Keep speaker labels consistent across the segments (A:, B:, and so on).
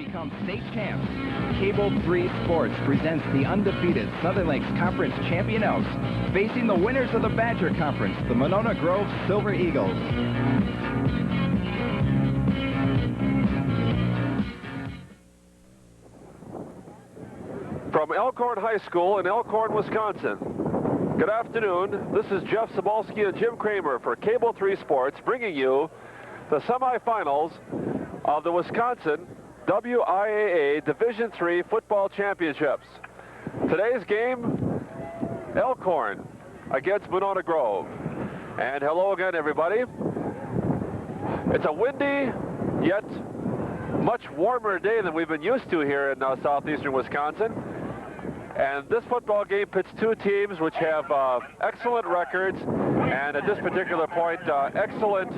A: become state champs. Cable 3 Sports presents the undefeated Southern Lakes Conference champion Elks, facing the winners of the Badger Conference, the Monona Grove Silver Eagles.
B: From Elkhorn High School in Elkhorn, Wisconsin. Good afternoon. This is Jeff Sobalski and Jim Kramer for Cable 3 Sports, bringing you the semifinals of the Wisconsin WIAA Division III Football Championships. Today's game, Elkhorn against Monona Grove. And hello again, everybody. It's a windy, yet much warmer day than we've been used to here in southeastern Wisconsin. And this football game pits two teams which have excellent records and at this particular point, excellent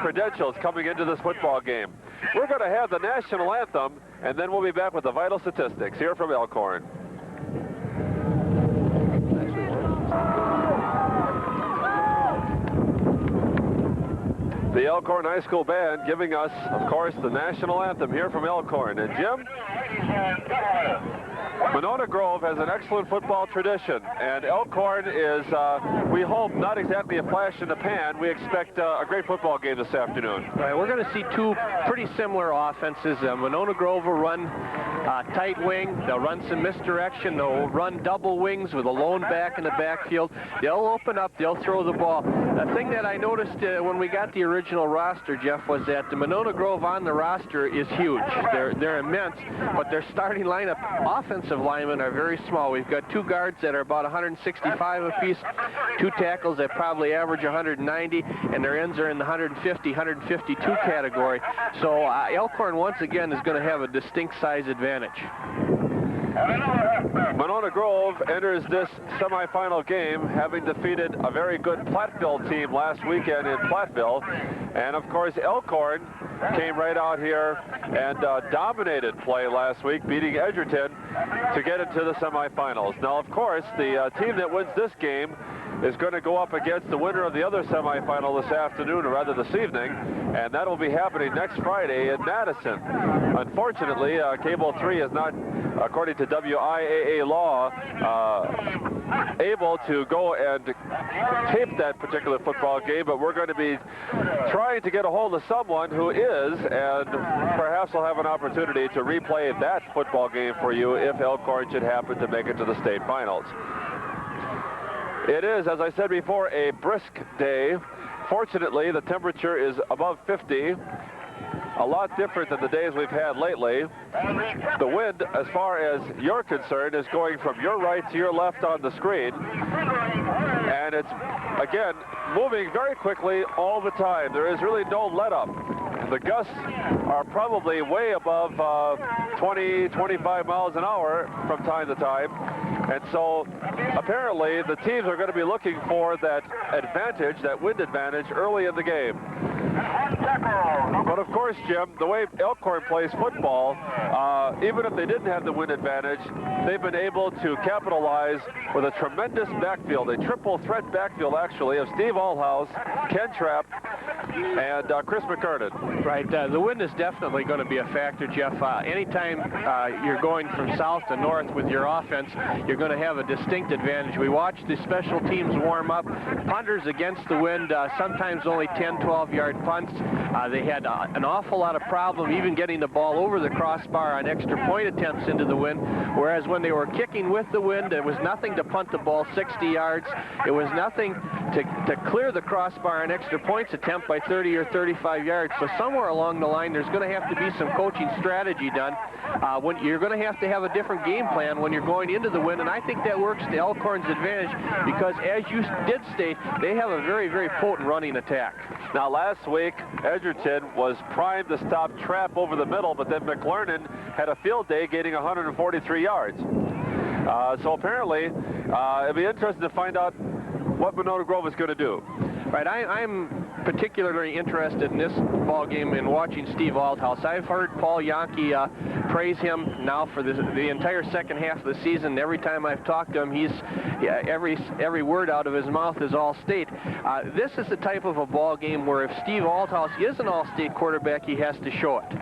B: credentials coming into this football game. We're going to have the national anthem, and then we'll be back with the vital statistics here from Elkhorn. The Elkhorn High School Band giving us, of course, the national anthem here from Elkhorn. And Jim? Monona Grove has an excellent football tradition, and Elkhorn is, we hope, not exactly a flash in the pan. We expect a great football game this afternoon.
C: Right, we're going to see two pretty similar offenses. Monona Grove will run tight wing. They'll run some misdirection. They'll run double wings with a lone back in the backfield. They'll open up. They'll throw the ball. The thing that I noticed when we got the original roster, Jeff, was that the Monona Grove on the roster is huge. They're immense, but their starting lineup, offensive linemen, are very small. We've got two guards that are about 165 apiece, two tackles that probably average 190, and their ends are in the 150, 152 category. So Elkhorn, once again, is going to have a distinct size advantage.
B: Monona Grove enters this semifinal game having defeated a very good Platteville team last weekend in Platteville. And of course, Elkhorn came right out here and dominated play last week, beating Edgerton to get into the semifinals. Now, of course, the team that wins this game is going to go up against the winner of the other semifinal this afternoon, or rather this evening, and that will be happening next Friday in Madison. Unfortunately, Cable 3 is not, according to WIAA law, able to go and tape that particular football game, but we're going to be trying to get a hold of someone who is, and perhaps we'll have an opportunity to replay that football game for you if Elkhorn should happen to make it to the state finals. It is, as I said before, a brisk day. Fortunately, the temperature is above 50. A lot different than the days we've had lately. The wind, as far as you're concerned, is going from your right to your left on the screen. And it's, again, moving very quickly all the time. There is really no let-up. The gusts are probably way above 20, 25 miles an hour from time to time. And so, apparently, the teams are going to be looking for that advantage, that wind advantage, early in the game. But of course, Jim, the way Elkhorn plays football, even if they didn't have the wind advantage, they've been able to capitalize with a tremendous backfield, a triple threat backfield, actually, of Steve Allhouse, Ken Trapp, and Chris McKernan.
C: Right, the wind is definitely going to be a factor, Jeff. Anytime you're going from south to north with your offense, you're going to have a distinct advantage. We watched the special teams warm up. Punters against the wind, sometimes only 10, 12-yard punts. They had an awful lot of problem even getting the ball over the crossbar on extra point attempts into the wind, whereas when they were kicking with the wind, it was nothing to punt the ball 60 yards. It was nothing to clear the crossbar on extra points attempt by 30 or 35 yards. So somewhere along the line, there's going to have to be some coaching strategy done. When you're going to have a different game plan when you're going into the wind, and I think that works to Elkhorn's advantage because, as you did state, they have a very, very potent running attack.
B: Now, last week, Edgerton was primed to stop Trapp over the middle, but then McLernan had a field day gaining 143 yards. So apparently, it'll be interesting to find out what Monona Grove is going to do.
C: Right, I'm particularly interested in this ball game in watching Steve Althouse. I've heard Paul Yankee praise him now for the entire second half of the season. Every time I've talked to him, every word out of his mouth is All-State. This is the type of a ball game where if Steve Althouse is an All-State quarterback, he has to show it.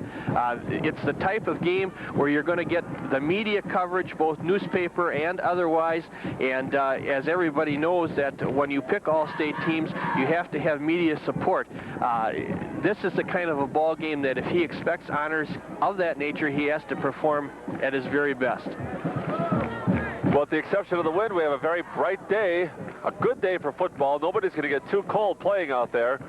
C: It's the type of game where you're going to get the media coverage, both newspaper and otherwise, and as everybody knows that when you pick All-State teams, you have to have media support. This is the kind of a ball game that if he expects honors of that nature, he has to perform at his very best.
B: Well, with the exception of the wind, we have a very bright day, a good day for football. Nobody's going to get too cold playing out there.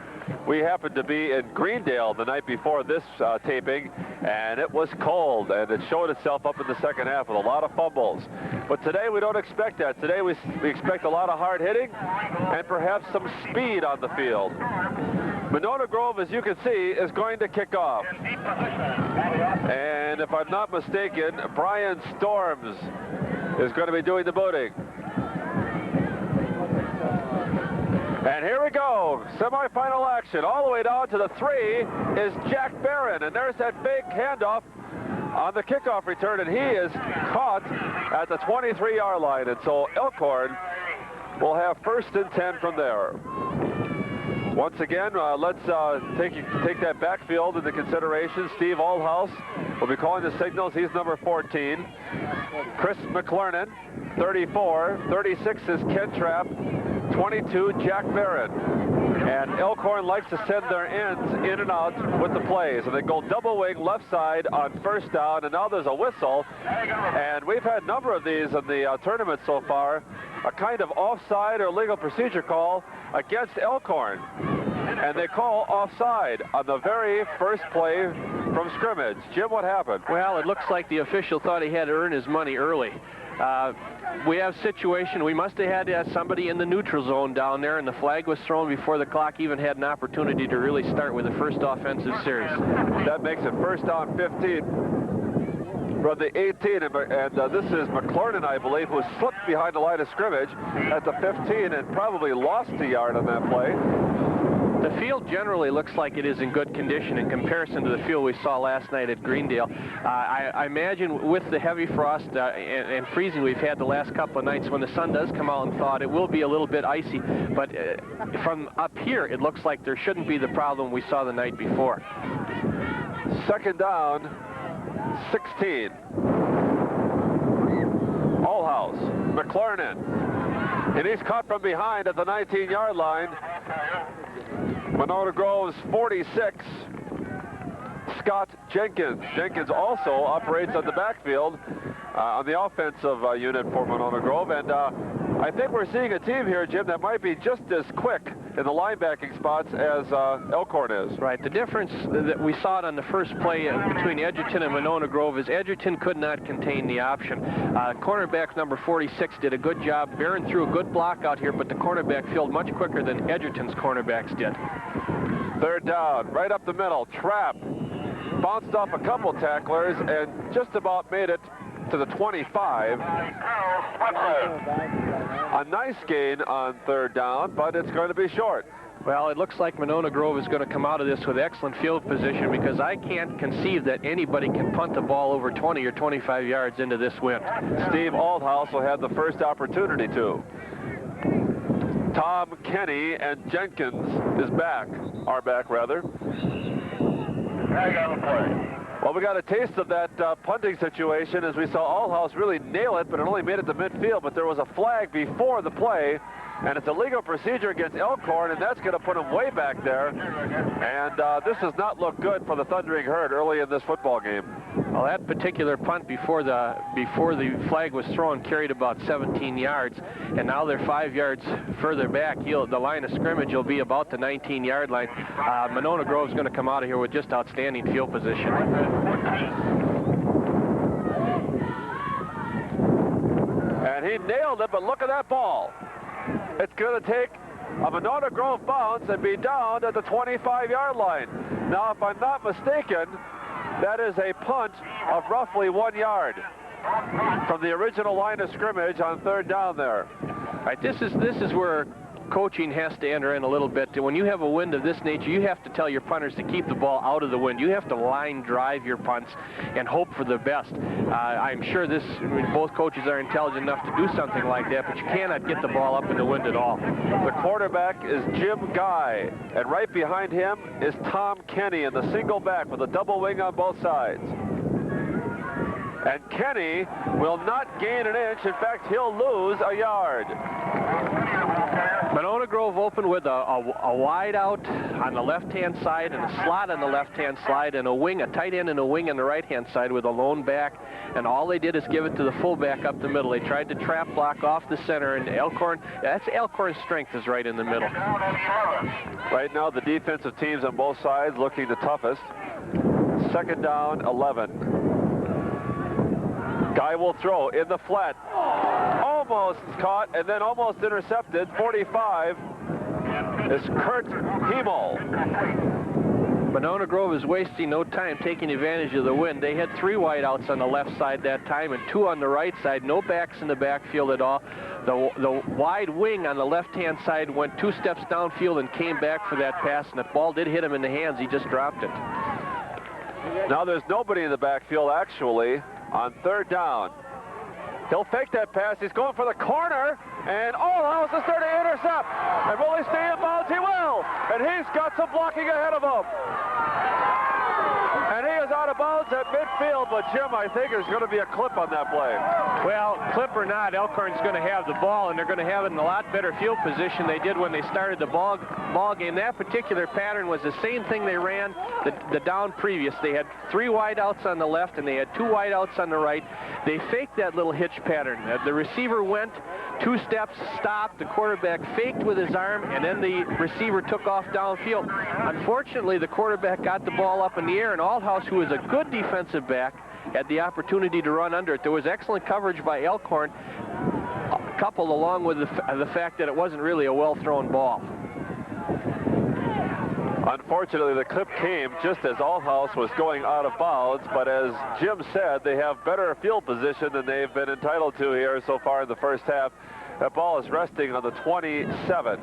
B: We happened to be in Greendale the night before this taping, and it was cold, and it showed itself up in the second half with a lot of fumbles. But today we don't expect that. Today we expect a lot of hard hitting and perhaps some speed on the field. Monona Grove, as you can see, is going to kick off. And if I'm not mistaken, Brian Storms is going to be doing the booting. And here we go, semifinal action. All the way down to the 3 is Jack Barron, and there's that big handoff on the kickoff return, and he is caught at the 23-yard line. And so Elkhorn will have 1st and 10 from there. Once again, let's take that backfield into consideration. Steve Althouse will be calling the signals. He's number 14. Chris McClernand, 34. 36 is Ken Trapp. 22, Jack Barron. And Elkhorn likes to send their ends in and out with the plays. And they go double wing left side on 1st down, and now there's a whistle. And we've had a number of these in the tournament so far. A kind of offside or legal procedure call against Elkhorn. And they call offside on the very first play from scrimmage. Jim, what happened?
C: Well, it looks like the official thought he had to earn his money early. We have a situation, we must have had somebody in the neutral zone down there, and the flag was thrown before the clock even had an opportunity to really start with the first offensive series.
B: That makes it 1st down 15 from the 18, and this is McClernand, I believe, who slipped behind the line of scrimmage at the 15 and probably lost a yard on that play.
C: The field generally looks like it is in good condition in comparison to the field we saw last night at Greendale. I imagine with the heavy frost and freezing we've had the last couple of nights, when the sun does come out and thaw, it will be a little bit icy. But from up here, it looks like there shouldn't be the problem we saw the night before.
B: 2nd down, 16. Althouse, McClernand, and he's caught from behind at the 19-yard line. Monona Grove's 46, Scott Jenkins. Jenkins also operates on the backfield on the offensive unit for Monona Grove. And I think we're seeing a team here, Jim, that might be just as quick in the linebacking spots as Elkhorn is.
C: Right. The difference that we saw it on the first play between Edgerton and Monona Grove is Edgerton could not contain the option. Cornerback number 46 did a good job. Barron threw a good block out here, but the cornerback filled much quicker than Edgerton's cornerbacks did.
B: 3rd down, right up the middle. Trapp bounced off a couple tacklers and just about made it to the 25. A nice gain on 3rd down, but it's going to be short.
C: Well, it looks like Monona Grove is going to come out of this with excellent field position, because I can't conceive that anybody can punt the ball over 20 or 25 yards into this wind.
B: Steve Althouse will have the first opportunity to. Tom Kenny and Jenkins are back rather. Well, we got a taste of that punting situation as we saw Althouse really nail it, but it only made it to midfield. But there was a flag before the play, and it's a legal procedure against Elkhorn, and that's going to put him way back there. And this does not look good for the Thundering Herd early in this football game.
C: Well, that particular punt before the flag was thrown carried about 17 yards, and now they're 5 yards further back. The line of scrimmage will be about the 19-yard line. Monona Grove's going to come out of here with just outstanding field position.
B: And he nailed it, but look at that ball. It's going to take a Monona Grove bounce and be down at the 25-yard line. Now, if I'm not mistaken, that is a punt of roughly 1 yard from the original line of scrimmage on 3rd down there.
C: All right, this is where coaching has to enter in a little bit. When you have a wind of this nature, you have to tell your punters to keep the ball out of the wind. You have to line drive your punts and hope for the best. I'm sure both coaches are intelligent enough to do something like that, but you cannot get the ball up in the wind at all.
B: The quarterback is Jim Guy, and right behind him is Tom Kenny in the single back with a double wing on both sides. And Kenny will not gain an inch. In fact, he'll lose a yard.
C: Monona Grove opened with a wide out on the left-hand side and a slot on the left-hand side and a tight end and a wing on the right-hand side with a lone back. And all they did is give it to the fullback up the middle. They tried to trap block off the center, and that's Elkhorn's strength, is right in the middle.
B: Right now, the defensive teams on both sides looking the toughest. 2nd down, 11. Guy will throw in the flat. Almost caught and then almost intercepted. 45 is Kurt Himmel.
C: Monona Grove is wasting no time taking advantage of the wind. They had 3 wideouts on the left side that time and 2 on the right side. No backs in the backfield at all. The wide wing on the left-hand side went 2 steps downfield and came back for that pass, and the ball did hit him in the hands. He just dropped it.
B: Now there's nobody in the backfield, actually, on 3rd down. He'll fake that pass. He's going for the corner, and Allhouse is there to intercept. And will he stay in bounds? He will. And he's got some blocking ahead of him. And he is out of bounds at midfield, but Jim, I think there's going to be a clip on that play.
C: Well, clip or not, Elkhorn's going to have the ball, and they're going to have it in a lot better field position they did when they started the ball game. That particular pattern was the same thing they ran the down previous. They had 3 wideouts on the left, and they had 2 wideouts on the right. They faked that little hitch pattern. The receiver went 2 steps, stopped, the quarterback faked with his arm, and then the receiver took off downfield. Unfortunately, the quarterback got the ball up in the air, and Althouse, who is a good defensive back, had the opportunity to run under it. There was excellent coverage by Elkhorn, coupled along with the fact that it wasn't really a well-thrown ball.
B: Unfortunately, the clip came just as Althouse was going out of bounds, but as Jim said, they have better field position than they've been entitled to here so far in the first half. That ball is resting on the 27.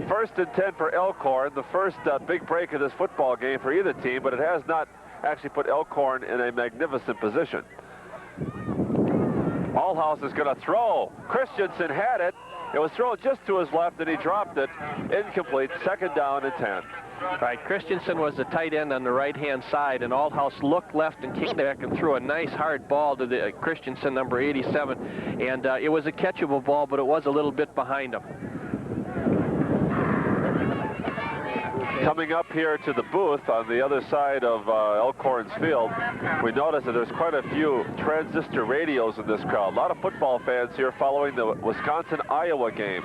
B: 1st and 10 for Elkhorn, the first big break of this football game for either team, but it has not actually put Elkhorn in a magnificent position. Althouse is going to throw. Christensen had it. It was thrown just to his left, and he dropped it. Incomplete. 2nd down and 10.
C: Right, Christensen was the tight end on the right-hand side, and Althouse looked left and came back and threw a nice hard ball to the Christensen, number 87, and it was a catchable ball, but it was a little bit behind him.
B: Coming up here to the booth on the other side of Elkhorn's field, we notice that there's quite a few transistor radios in this crowd. A lot of football fans here following the Wisconsin-Iowa game.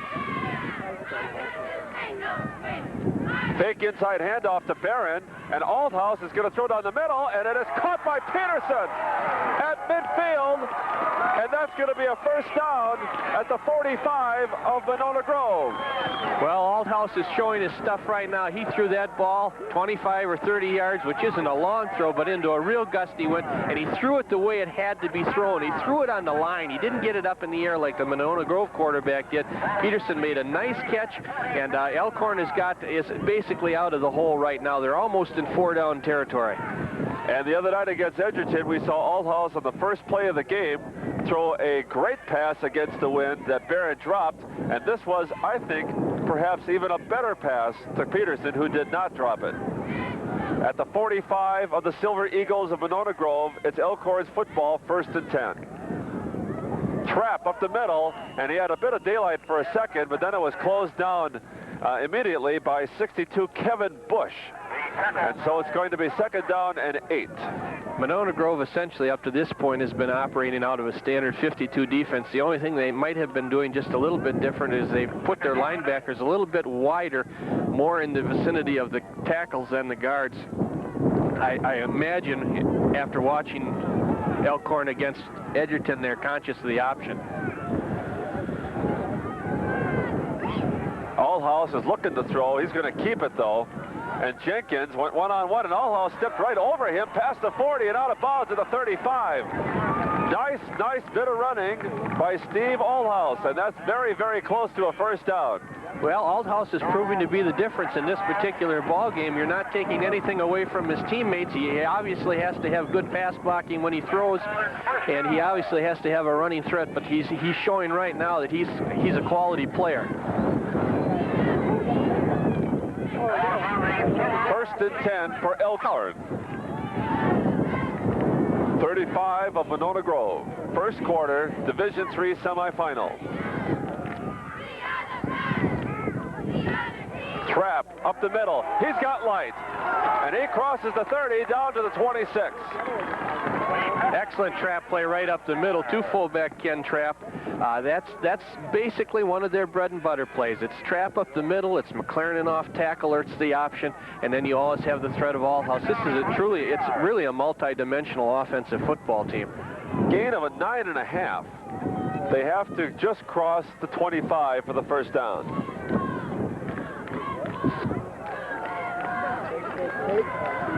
B: Fake inside handoff to Barron, and Althouse is going to throw down the middle, and it is caught by Peterson at midfield, and that's going to be a 1st down at the 45 of Monona Grove.
C: Well, Althouse is showing his stuff right now. He threw that ball 25 or 30 yards, which isn't a long throw, but into a real gusty one, and he threw it the way it had to be thrown. He threw it on the line. He didn't get it up in the air like the Monona Grove quarterback did. Peterson made a nice catch, and Elkhorn is basically out of the hole right now. They're almost in 4-down territory.
B: And the other night against Edgerton, we saw Althouse on the first play of the game throw a great pass against the wind that Barrett dropped, and this was, I think, perhaps even a better pass to Peterson, who did not drop it. At the 45 of the Silver Eagles of Monona Grove, it's Elkhorn's football, 1st and 10. Trap up the middle, and he had a bit of daylight for a second, but then it was closed down immediately by 62 Kevin Bush. And so it's going to be 2nd down and 8.
C: Monona Grove essentially up to this point has been operating out of a standard 52 defense. The only thing they might have been doing just a little bit different is they've put their linebackers a little bit wider, more in the vicinity of the tackles than the guards. I imagine after watching Elkhorn against Edgerton, they're conscious of the option.
B: Althouse is looking to throw. He's going to keep it, though. And Jenkins went one-on-one, and Althouse stepped right over him, past the 40 and out of bounds at the 35. Nice bit of running by Steve Althouse, and that's very, very close to a 1st down.
C: Well, Althouse is proving to be the difference in this particular ball game. You're not taking anything away from his teammates. He obviously has to have good pass blocking when he throws, and he obviously has to have a running threat, but he's showing right now that he's a quality player.
B: 1st and 10 for Elkhorn. 35 of Monona Grove. First quarter, Division III semifinal. Trap up the middle. He's got light. And he crosses the 30 down to the 26.
C: Excellent trap play right up the middle. 2 fullback Ken trap. That's basically one of their bread and butter plays. It's trap up the middle. It's McLaren off tackle, or it's the option, and then you always have the threat of Althouse. This is it's really a multi-dimensional offensive football team.
B: Gain of a 9.5. They have to just cross the 25 for the first down.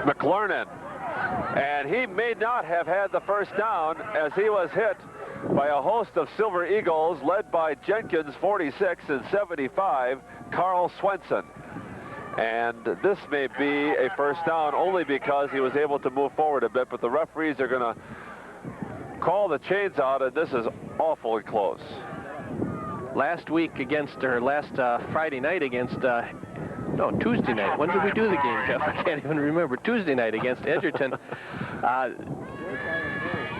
B: McLernan, and he may not have had the first down as he was hit by a host of Silver Eagles led by Jenkins, 46, and 75, Carl Swenson. And this may be a first down only because he was able to move forward a bit, but the referees are going to call the chains out, and this is awfully close.
C: Last week against, or last Friday night against, no, Tuesday night. When did we do the game, Jeff? I can't even remember. Tuesday night against Edgerton.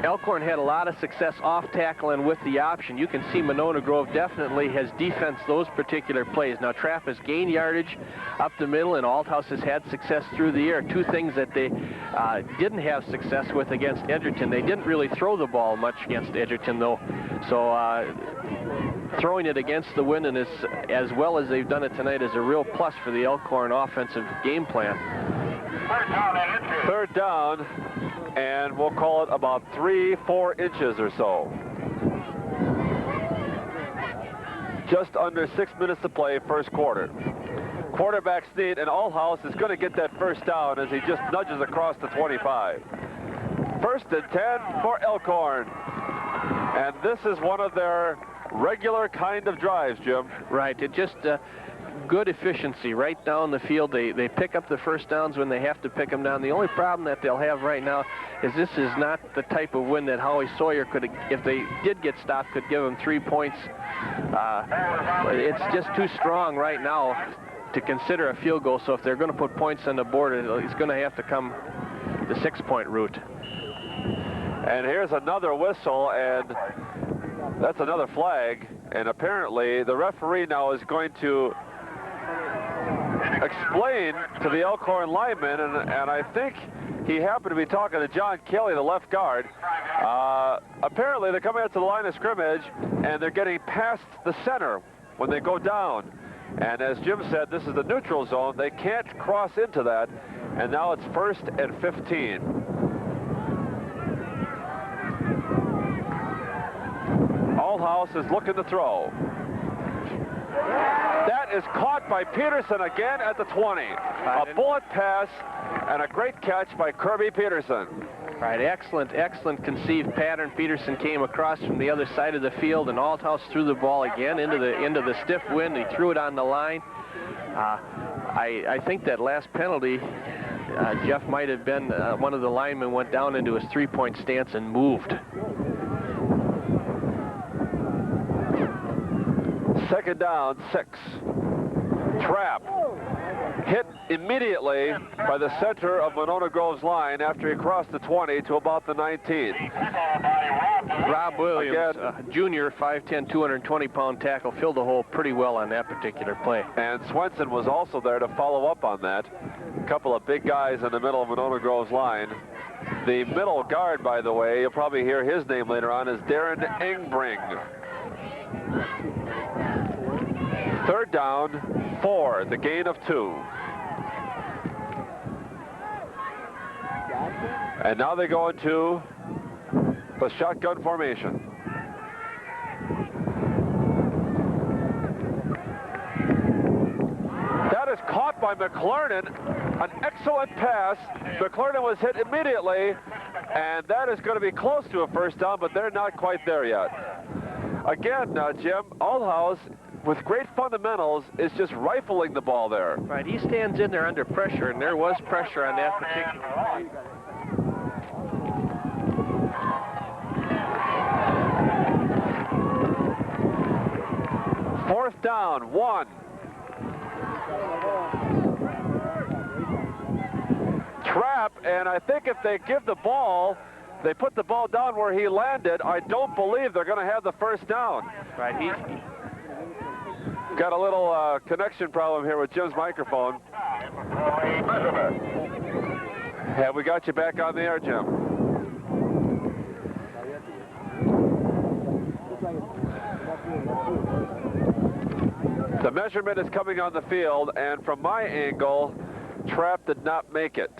C: Elkhorn had a lot of success off tackle and with the option. You can see Monona Grove definitely has defensed those particular plays. Now, Trap has gained yardage up the middle, and Althouse has had success through the air. 2 things that they didn't have success with against Edgerton. They didn't really throw the ball much against Edgerton, though. So throwing it against the wind, and as well as they've done it tonight, is a real plus for the Elkhorn offensive game plan.
B: 3rd down, and we'll call it about 3-4 inches or so. Just under 6 minutes to play, first quarter. Quarterback sneak, and Althouse is going to get that first down as he just nudges across the 25. 1st and 10 for Elkhorn. And this is one of their regular kind of drives, Jim.
C: Right, it just good efficiency right down the field. They pick up the first downs when they have to pick them down. The only problem that they'll have right now is this is not the type of win that Howie Sawyer could, if they did get stopped, could give them 3 points. It's just too strong right now to consider a field goal, so if they're going to put points on the board, it's going to have to come the 6-point route.
B: And here's another whistle, and that's another flag, and apparently the referee now is going to explain to the Elkhorn lineman, and I think he happened to be talking to John Kelly, the left guard. Apparently they're coming out to the line of scrimmage, and they're getting past the center when they go down. And as Jim said, this is the neutral zone. They can't cross into that, and now it's 1st and 15. Althouse is looking to throw. That is caught by Peterson again at the 20. A bullet pass and a great catch by Kirby Peterson.
C: Right, excellent conceived pattern. Peterson came across from the other side of the field, and Althouse threw the ball again into the stiff wind. He threw it on the line. I think that last penalty, Jeff, might have been one of the linemen went down into his 3-point stance and moved.
B: 2nd down, 6. Trap. Hit immediately by the center of Monona Grove's line after he crossed the 20 to about the 19.
C: Rob Williams, junior, 5'10", 220-pound tackle, filled the hole pretty well on that particular play.
B: And Swenson was also there to follow up on that. A couple of big guys in the middle of Monona Grove's line. The middle guard, by the way, you'll probably hear his name later on, is Darren Engbring. 3rd down, 4, the gain of 2. And now they go into the shotgun formation. That is caught by McLernan. An excellent pass. McLernan was hit immediately, and that is going to be close to a first down, but they're not quite there yet. Again, Jim, Althouse with great fundamentals is just rifling the ball there.
C: Right, he stands in there under pressure, and there was pressure on that particular play.
B: Fourth down, 1. Trap, and I think if they give the ball, they put the ball down where he landed, I don't believe they're going to have the first down.
C: Right, he's
B: got a little connection problem here with Jim's microphone. Have we got you back on the air, Jim? The measurement is coming on the field, and from my angle, Trap did not make it.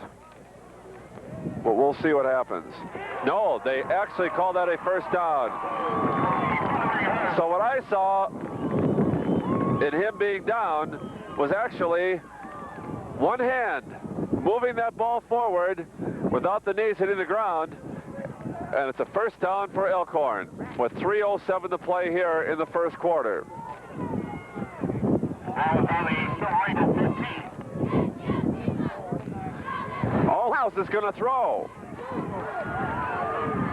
B: But we'll see what happens. No, they actually called that a first down. So what I saw in him being down was actually one hand moving that ball forward without the knees hitting the ground, and it's a first down for Elkhorn with 3:07 to play here in the first quarter. Allhouse is going to throw.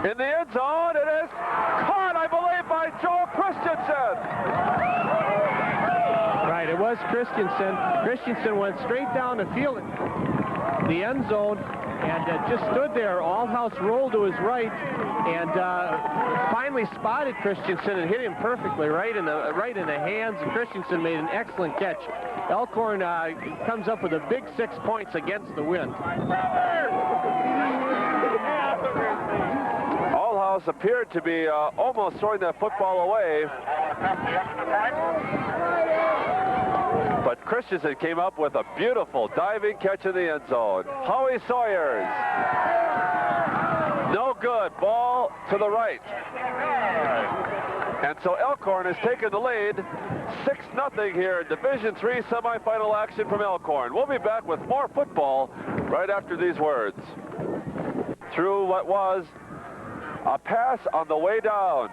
B: In the end zone, it is caught, I believe, by Joel Christensen.
C: right. It was Christensen. Christensen went straight down the field, the end zone, and just stood there. Allhouse rolled to his right, and finally spotted Christensen and hit him perfectly right in the hands. And Christensen made an excellent catch. Elkhorn comes up with a big 6 points against the wind.
B: Allhouse appeared to be almost throwing that football away, but Christensen came up with a beautiful diving catch in the end zone. Howie Sawyers, no good. Ball to the right. And so Elkhorn has taken the lead, 6-0 here in Division III semifinal action from Elkhorn. We'll be back with more football right after these words. Through what was a pass on the way down,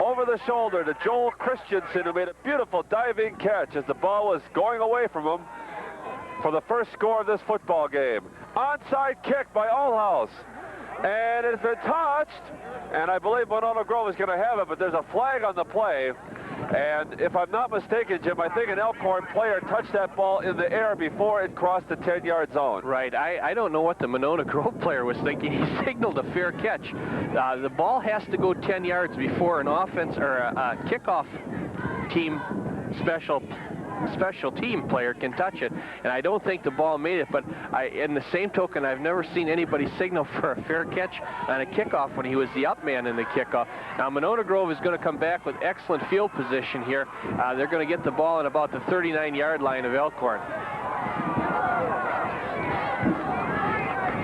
B: over the shoulder to Joel Christensen, who made a beautiful diving catch as the ball was going away from him for the first score of this football game. Onside kick by Allhouse. And it has been touched, and I believe Monona Grove is going to have it, but there's a flag on the play. And if I'm not mistaken, Jim, I think an Elkhorn player touched that ball in the air before it crossed the 10-yard zone.
C: Right. I don't know what the Monona Grove player was thinking. He signaled a fair catch. The ball has to go 10 yards before an offense or a kickoff team special team player can touch it, and I don't think the ball made it. But in the same token, I've never seen anybody signal for a fair catch on a kickoff when he was the up man in the kickoff. Now Monona Grove is going to come back with excellent field position here. They're going to get the ball at about the 39-yard line of Elkhorn.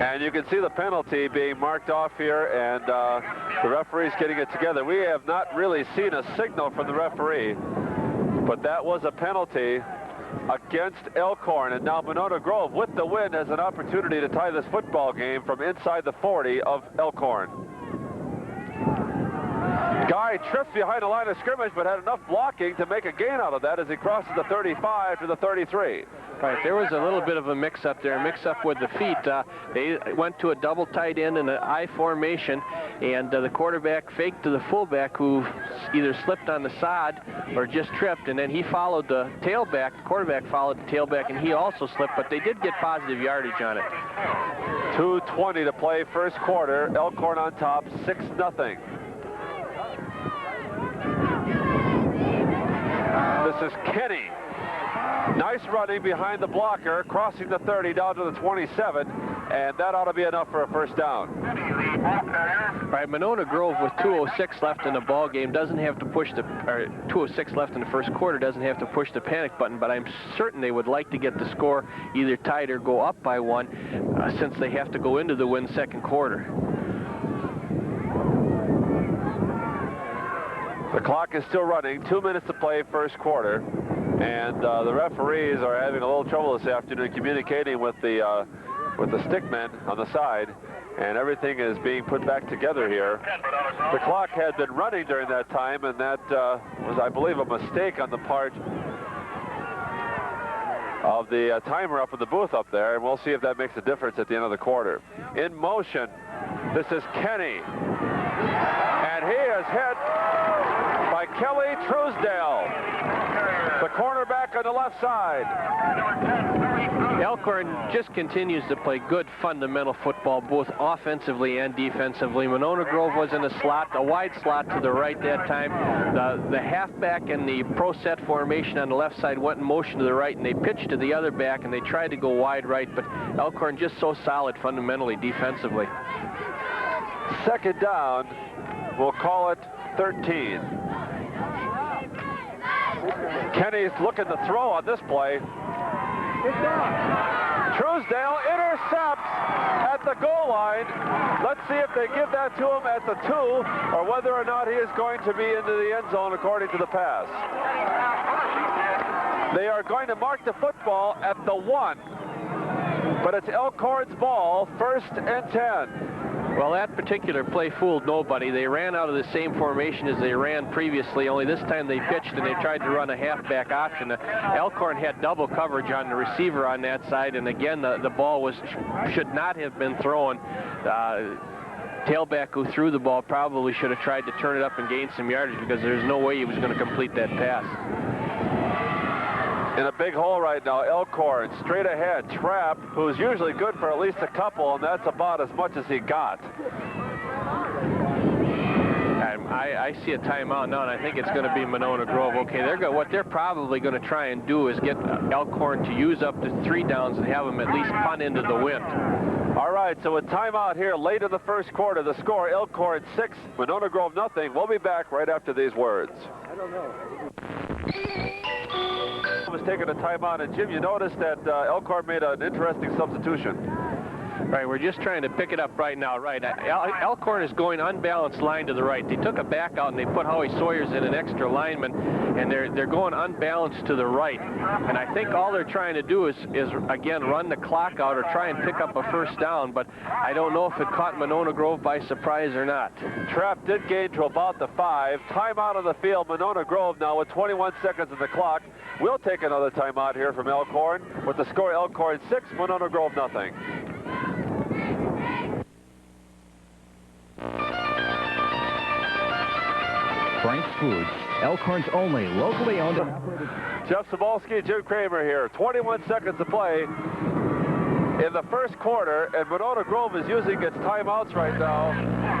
B: And you can see the penalty being marked off here, and the referee's getting it together. We have not really seen a signal from the referee, but that was a penalty against Elkhorn. And now Monona Grove, with the win, has an opportunity to tie this football game from inside the 40 of Elkhorn. Guy tripped behind the line of scrimmage, but had enough blocking to make a gain out of that as he crosses the 35 to the 33.
C: Right, there was a little bit of a mix-up there, mix-up with the feet. They went to a double tight end in an I formation, and the quarterback faked to the fullback, who either slipped on the sod or just tripped, and then he followed the tailback. The quarterback followed the tailback, and he also slipped, but they did get positive yardage on it.
B: 2:20 to play first quarter. Elkhorn on top, 6-0. This is Kenny. Nice running behind the blocker, crossing the 30 down to the 27, and that ought to be enough for a first down.
C: Right, Monona Grove with 2:06 left in the ball game doesn't have to push the, or 2:06 left in the first quarter, doesn't have to push the panic button, but I'm certain they would like to get the score either tied or go up by one, since they have to go into the win second quarter.
B: The clock is still running, 2 minutes to play first quarter, and the referees are having a little trouble this afternoon communicating with the stickmen on the side. and everything is being put back together here. The clock had been running during that time, and that was, I believe, a mistake on the part of the timer up in the booth up there, and we'll see if that makes a difference at the end of the quarter. In motion, this is Kenny, and he is hit by Kelly Truesdale, the cornerback on the left side.
C: Elkhorn just continues to play good fundamental football, both offensively and defensively. Monona Grove was in a slot, a wide slot to the right that time. The halfback and the pro set formation on the left side went in motion to the right, and they pitched to the other back, and they tried to go wide right, but Elkhorn just so solid fundamentally defensively.
B: Second down, we'll call it 13. Kenny's looking to throw on this play. Truesdale intercepts at the goal line. Let's see if they give that to him at the 2, or whether or not he is going to be into the end zone according to the pass. They are going to mark the football at the 1, but it's Elkhorn's ball, 1st and 10.
C: Well, that particular play fooled nobody. They ran out of the same formation as they ran previously, only this time they pitched and they tried to run a halfback option. Elkhorn had double coverage on the receiver on that side, and again, the ball should not have been thrown. Tailback who threw the ball probably should have tried to turn it up and gain some yardage, because there's no way he was going to complete that pass.
B: In a big hole right now, Elkhorn straight ahead. Trapp, who's usually good for at least a couple, and that's about as much as he got.
C: I see a timeout now, and I think it's going to be Monona Grove. Okay, what they're probably going to try and do is get Elkhorn to use up the 3 downs and have them at least punt into the wind.
B: All right, so a timeout here late in the first quarter. The score, Elkhorn 6, Monona Grove nothing. We'll be back right after these words.
D: I don't know.
B: Was taking a timeout, and Jim, you noticed that Elkhorn made an interesting substitution.
C: Right, we're just trying to pick it up right now. Right, Elkhorn is going unbalanced line to the right. They took a back out and they put Howie Sawyers in, an extra lineman, and they're going unbalanced to the right. And I think all they're trying to do is again run the clock out or try and pick up a 1st down. But I don't know if it caught Monona Grove by surprise or not.
B: Trapp did gain to about the 5. Timeout on the field. Monona Grove now with 21 seconds on the clock. We'll take another timeout here from Elkhorn with the score Elkhorn 6, Monona Grove nothing.
A: Frank's Foods, Elkhorn's only locally owned.
B: Jeff Sobolski, Jim Kramer here. 21 seconds to play in the first quarter, and Monona Grove is using its timeouts right now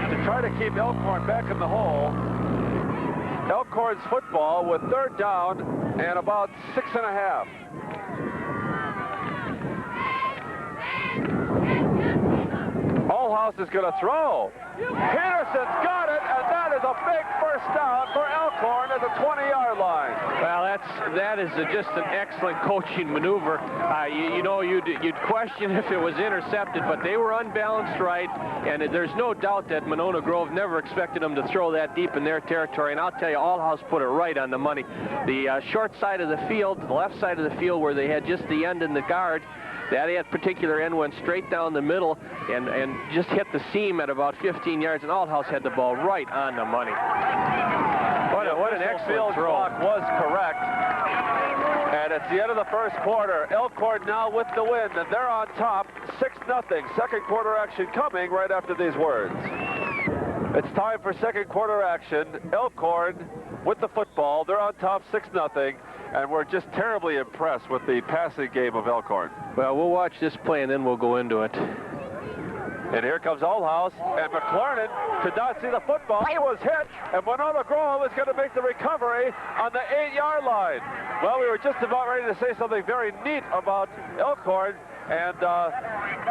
B: to try to keep Elkhorn back in the hole. Elkhorn's football with 3rd down and about 6.5. Allhouse is going to throw. Peterson's got it, and that is a big 1st down for Elkhorn at the 20-yard line.
C: Well, that is just an excellent coaching maneuver. You'd question if it was intercepted, but they were unbalanced right, and there's no doubt that Monona Grove never expected them to throw that deep in their territory, and I'll tell you, Allhouse put it right on the money. The short side of the field, the left side of the field where they had just the end and the guard, that particular end went straight down the middle and just hit the seam at about 15 yards, and Allhouse had the ball right on the money. What an excellent throw.
B: Clock was correct. And it's the end of the first quarter. Elkhorn now with the win, and they're on top, 6-0. Second quarter action coming right after these words. It's time for second quarter action. Elkhorn with the football. They're on top 6-0. And we're just terribly impressed with the passing game of Elkhorn.
C: Well, we'll watch this play and then we'll go into it.
B: And here comes Allhouse, and McLernan could not see the football. He was hit, and Monona Grove is going to make the recovery on the 8-yard line. Well, we were just about ready to say something very neat about Elkhorn, and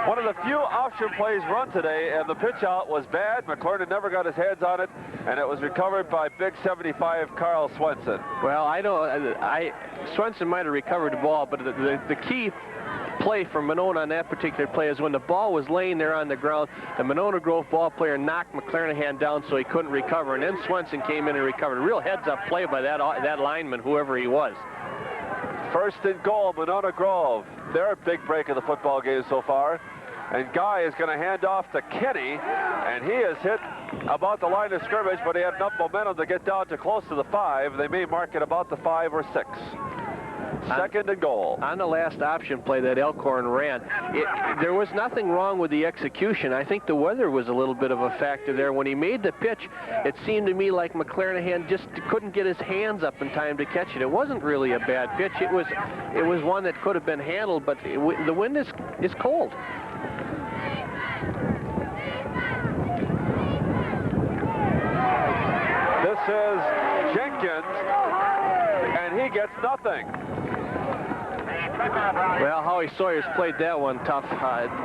B: one of the few option plays run today, and the pitch out was bad. McLernan never got his hands on it, and it was recovered by big 75 Carl Swenson.
C: Well, Swenson might have recovered the ball, but the key play for Monona on that particular play is when the ball was laying there on the ground, the Monona Grove ball player knocked McClernaghan down so he couldn't recover, and then Swenson came in and recovered. A real heads-up play by that lineman, whoever he was. 1st and goal, Monona Grove. Their big break of the football game so far.
B: And Guy is going to hand off to Kenny, and he is hit about the line of scrimmage, but he had enough momentum to get down to close to the 5. They may mark it about the 5 or 6. Second and goal.
C: On the last option play that Elkhorn ran, there was nothing wrong with the execution. I think the weather was a little bit of a factor there. When he made the pitch, it seemed to me like McClarnahan just couldn't get his hands up in time to catch it. It wasn't really a bad pitch. It was one that could have been handled, but the wind is cold.
B: This is Jenkins, and he gets nothing.
C: Well, Howie Sawyer's played that one tough.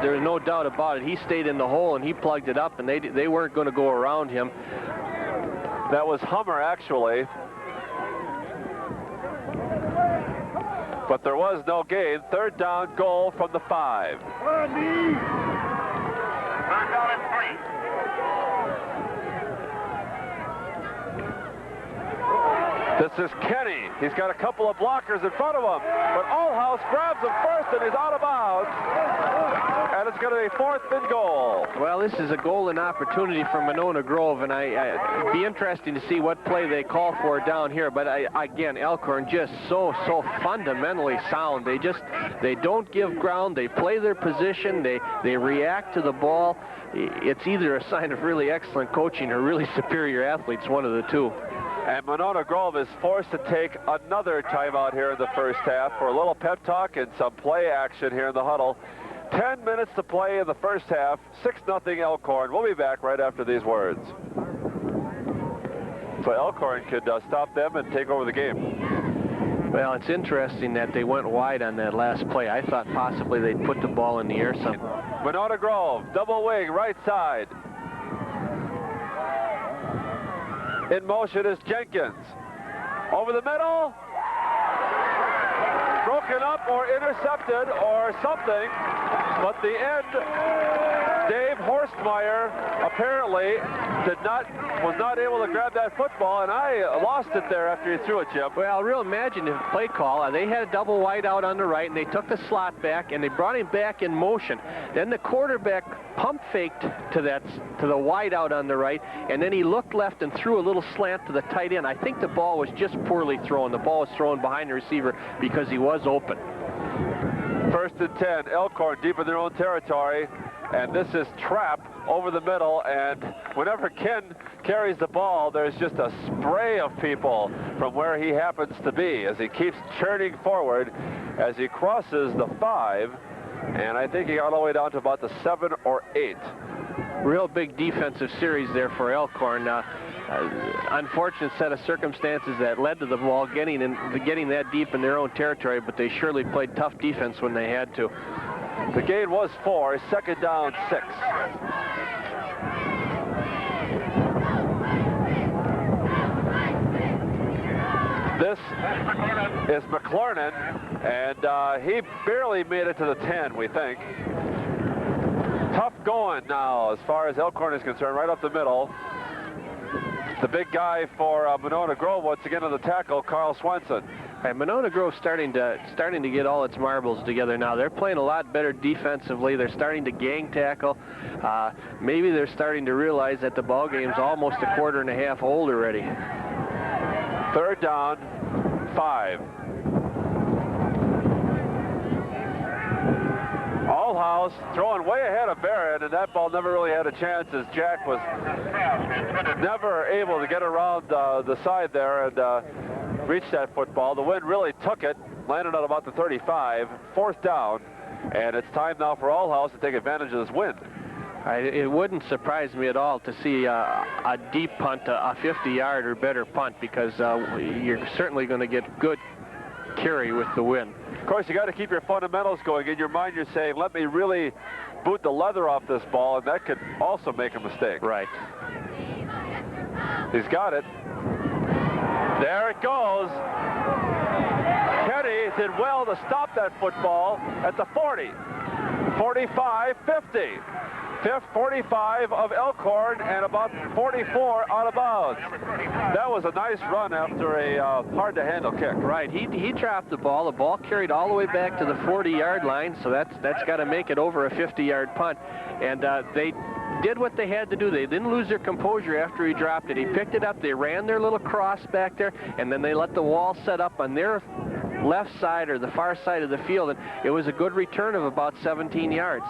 C: There's no doubt about it. He stayed in the hole and he plugged it up, and they weren't going to go around him.
B: That was Hummer, actually. But there was no gain. Third down goal from the 5.
D: Third down and 3.
B: This is Kenny. He's got a couple of blockers in front of him, but Allhouse grabs him first and he's out of bounds. And it's going to be 4th and goal.
C: Well, this is a golden opportunity for Monona Grove, and it'd be interesting to see what play they call for down here. But again, Elkhorn just so fundamentally sound. They don't give ground. They play their position. They react to the ball. It's either a sign of really excellent coaching or really superior athletes, one of the two.
B: And Monona Grove is forced to take another timeout here in the first half for a little pep talk and some play action here in the huddle. 10 minutes to play in the first half. 6-0 Elkhorn. We'll be back right after these words. So Elkhorn could stop them and take over the game.
C: Well, it's interesting that they went wide on that last play. I thought possibly they'd put the ball in the air somewhere.
B: Monona Grove, double wing, right side. In motion is Jenkins. Over the middle. Broken up or intercepted or something. But the end, Dave Horstmeyer apparently was not able to grab that football, and I lost it there after he threw it, Jim.
C: Well, real imaginative play call. They had a double wide out on the right, and they took the slot back, and they brought him back in motion. Then the quarterback pump faked to the wide out on the right, and then he looked left and threw a little slant to the tight end. I think the ball was just poorly thrown. The ball was thrown behind the receiver because he was open.
B: 1st and 10, Elkhorn deep in their own territory, and this is Trapp over the middle, and whenever Ken carries the ball, there's just a spray of people from where he happens to be as he keeps churning forward as he crosses the 5, and I think he got all the way down to about the 7 or 8.
C: Real big defensive series there for Elkhorn. Unfortunate set of circumstances that led to the ball getting that deep in their own territory, but they surely played tough defense when they had to.
B: The gain was 4, 2nd down 6. This is McClarnan, and he barely made it to the 10, we think. Tough going now as far as Elkhorn is concerned, right up the middle. The big guy for Monona Grove once again on the tackle, Carl Swenson.
C: Hey, Monona Grove starting to get all its marbles together now. They're playing a lot better defensively. They're starting to gang tackle. Maybe they're starting to realize that the ball game's almost a quarter and a half old already.
B: 3rd down, 5. Allhouse throwing way ahead of Barrett, and that ball never really had a chance as Jack was never able to get around the side there and reach that football. The wind really took it, landed on about the 35, 4th down, and it's time now for Allhouse to take advantage of this wind.
C: It wouldn't surprise me at all to see a deep punt, a 50-yard or better punt, because you're certainly going to get good carry with the wind.
B: Of course, you got to keep your fundamentals going. In your mind, you're saying, let me really boot the leather off this ball, and that could also make a mistake.
C: Right.
B: He's got it. There it goes. Kenny did well to stop that football at the 40, 45, 50. 45 of Elkhorn and about 44 out of bounds. That was a nice run after a hard-to-handle kick.
C: Right, he dropped the ball. The ball carried all the way back to the 40-yard line, so that's got to make it over a 50-yard punt. And they did what they had to do. They didn't lose their composure after he dropped it. He picked it up, they ran their little cross back there, and then they let the wall set up on their left side or the far side of the field, and it was a good return of about 17 yards.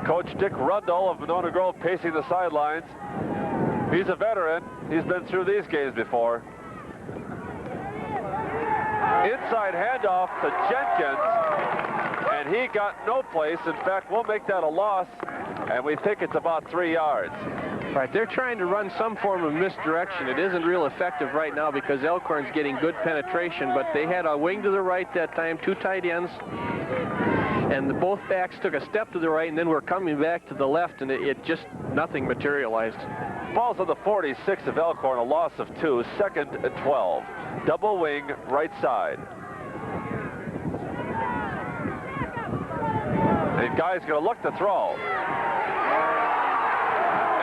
B: Coach Dick Rundle of Monona Grove pacing the sidelines. He's a veteran. He's been through these games before. Inside handoff to Jenkins, and he got no place. In fact, we'll make that a loss, and we think it's about 3 yards.
C: Right, they're trying to run some form of misdirection. It isn't real effective right now because Elkhorn's getting good penetration, but they had a wing to the right that time, 2 tight ends, and both backs took a step to the right and then were coming back to the left, and it just, nothing materialized.
B: Ball's on the 46 of Elkhorn, a loss of 2, 2nd and 12. Double wing, right side. The guy's going to look to throw.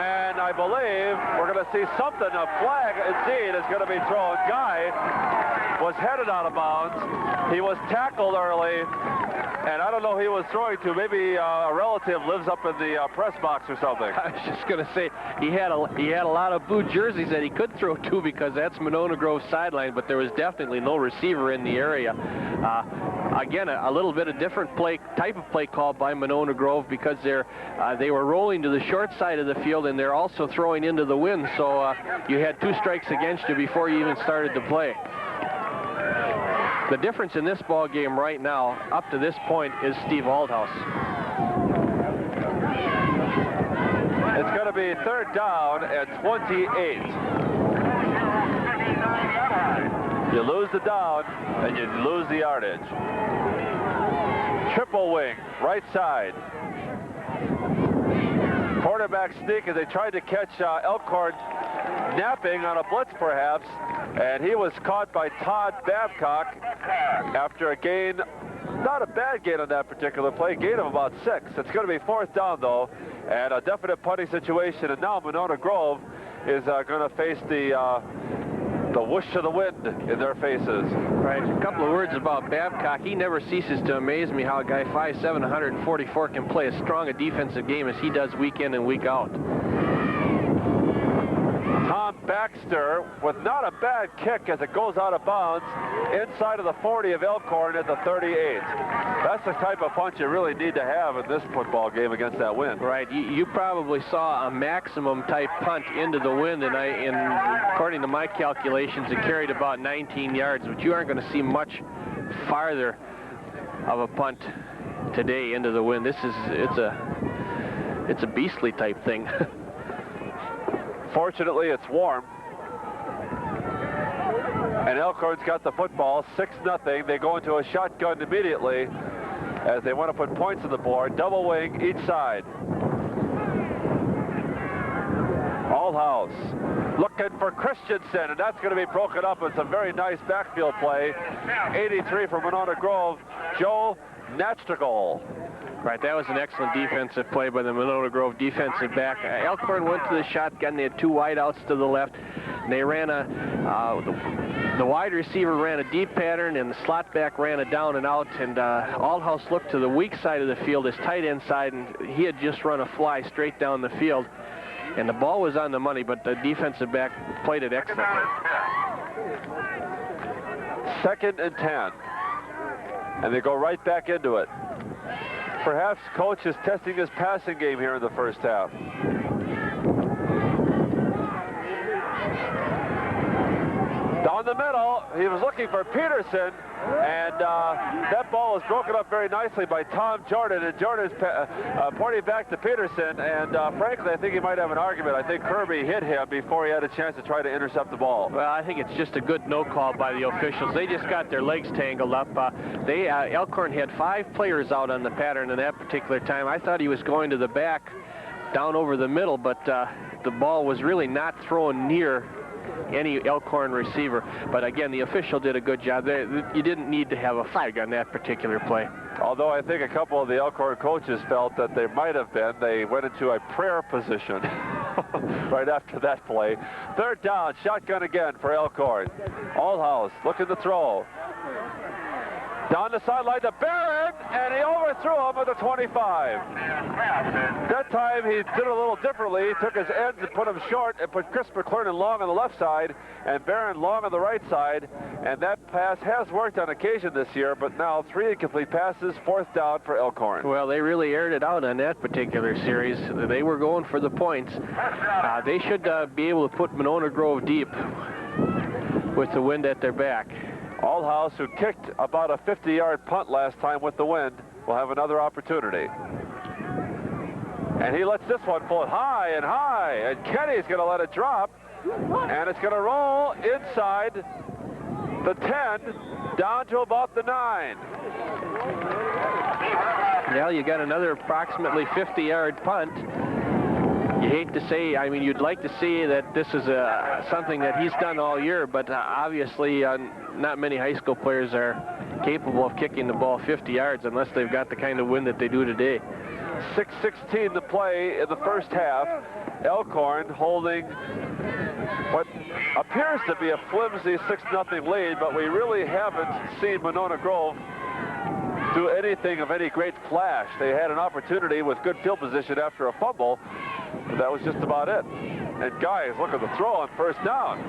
B: And I believe we're going to see something. A flag, indeed, is going to be thrown. Guy was headed out of bounds. He was tackled early. And I don't know who he was throwing to. Maybe a relative lives up in the press box or something.
C: I was just going to say, he had a lot of blue jerseys that he could throw to because that's Monona Grove sideline, but there was definitely no receiver in the area. Again, a little bit of different type of play called by Monona Grove because they were rolling to the short side of the field, and they're also throwing into the wind. So you had 2 strikes against you before you even started to play. The difference in this ball game right now, up to this point, is Steve Althouse.
B: It's going to be 3rd down at 28. You lose the down, and you lose the yardage. Triple wing, right side. Quarterback sneak as they tried to catch Elkhorn napping on a blitz, perhaps. And he was caught by Todd Babcock after a gain, not a bad gain on that particular play, gain of about 6. It's going to be 4th down, though, and a definite punting situation. And now Monona Grove is going to face the whoosh of the wind in their faces.
C: Right, a couple of words about Babcock. He never ceases to amaze me how a guy 5'7", 144 can play as strong a defensive game as he does week in and week out.
B: Tom Baxter with not a bad kick as it goes out of bounds inside of the 40 of Elkhorn at the 38. That's the type of punch you really need to have in this football game against that wind.
C: Right, you probably saw a maximum type punt into the wind, and according to my calculations, it carried about 19 yards, but you aren't going to see much farther of a punt today into the wind. It's a beastly type thing.
B: Fortunately, it's warm. And Elkhorn's got the football, 6-0. They go into a shotgun immediately as they want to put points on the board. Double wing each side. Althouse looking for Christensen, and that's going to be broken up with some very nice backfield play. 83 for Monona Grove, Joe Natchtigall.
C: Right, that was an excellent defensive play by the Monona Grove defensive back. Elkhorn went to the shotgun. They had 2 wideouts to the left. And they ran the wide receiver ran a deep pattern, and the slot back ran a down and out. And Althouse looked to the weak side of the field, his tight end side, and he had just run a fly straight down the field. And the ball was on the money, but the defensive back played it excellently.
B: 2nd and 10. And they go right back into it. Perhaps coach is testing his passing game here in the first half. Down the middle, he was looking for Peterson, and that ball was broken up very nicely by Tom Jordan, and Jordan's pointing back to Peterson, and frankly, I think he might have an argument. I think Kirby hit him before he had a chance to try to intercept the ball.
C: Well, I think it's just a good no call by the officials. They just got their legs tangled up. Elkhorn had 5 players out on the pattern in that particular time. I thought he was going to the back down over the middle, but the ball was really not thrown near any Elkhorn receiver. But again, the official did a good job. You didn't need to have a flag on that particular play.
B: Although I think a couple of the Elkhorn coaches felt that they might have been. They went into a prayer position right after that play. Third down, shotgun again for Elkhorn. Allhouse looking to throw. Down the sideline to Barron, and he overthrew him at the 25. That time he did it a little differently. He took his ends and put them short and put Chris McClernand long on the left side and Barron long on the right side. And that pass has worked on occasion this year, but now 3 incomplete passes, 4th down for Elkhorn.
C: Well, they really aired it out on that particular series. They were going for the points. They should be able to put Monona Grove deep with the wind at their back.
B: Allhouse, who kicked about a 50-yard punt last time with the wind, will have another opportunity. And he lets this one pull it high, and Kenny's going to let it drop, and it's going to roll inside the 10, down to about the 9.
C: Well, you got another approximately 50-yard punt. You hate to say, I mean, you'd like to see that this is something that he's done all year, but obviously not many high school players are capable of kicking the ball 50 yards unless they've got the kind of wind that they do today.
B: 6:16 to play in the first half. Elkhorn holding what appears to be a flimsy 6-0 lead, but we really haven't seen Monona Grove do anything of any great flash. They had an opportunity with good field position after a fumble, but that was just about it. And guys, look at the throw on first down.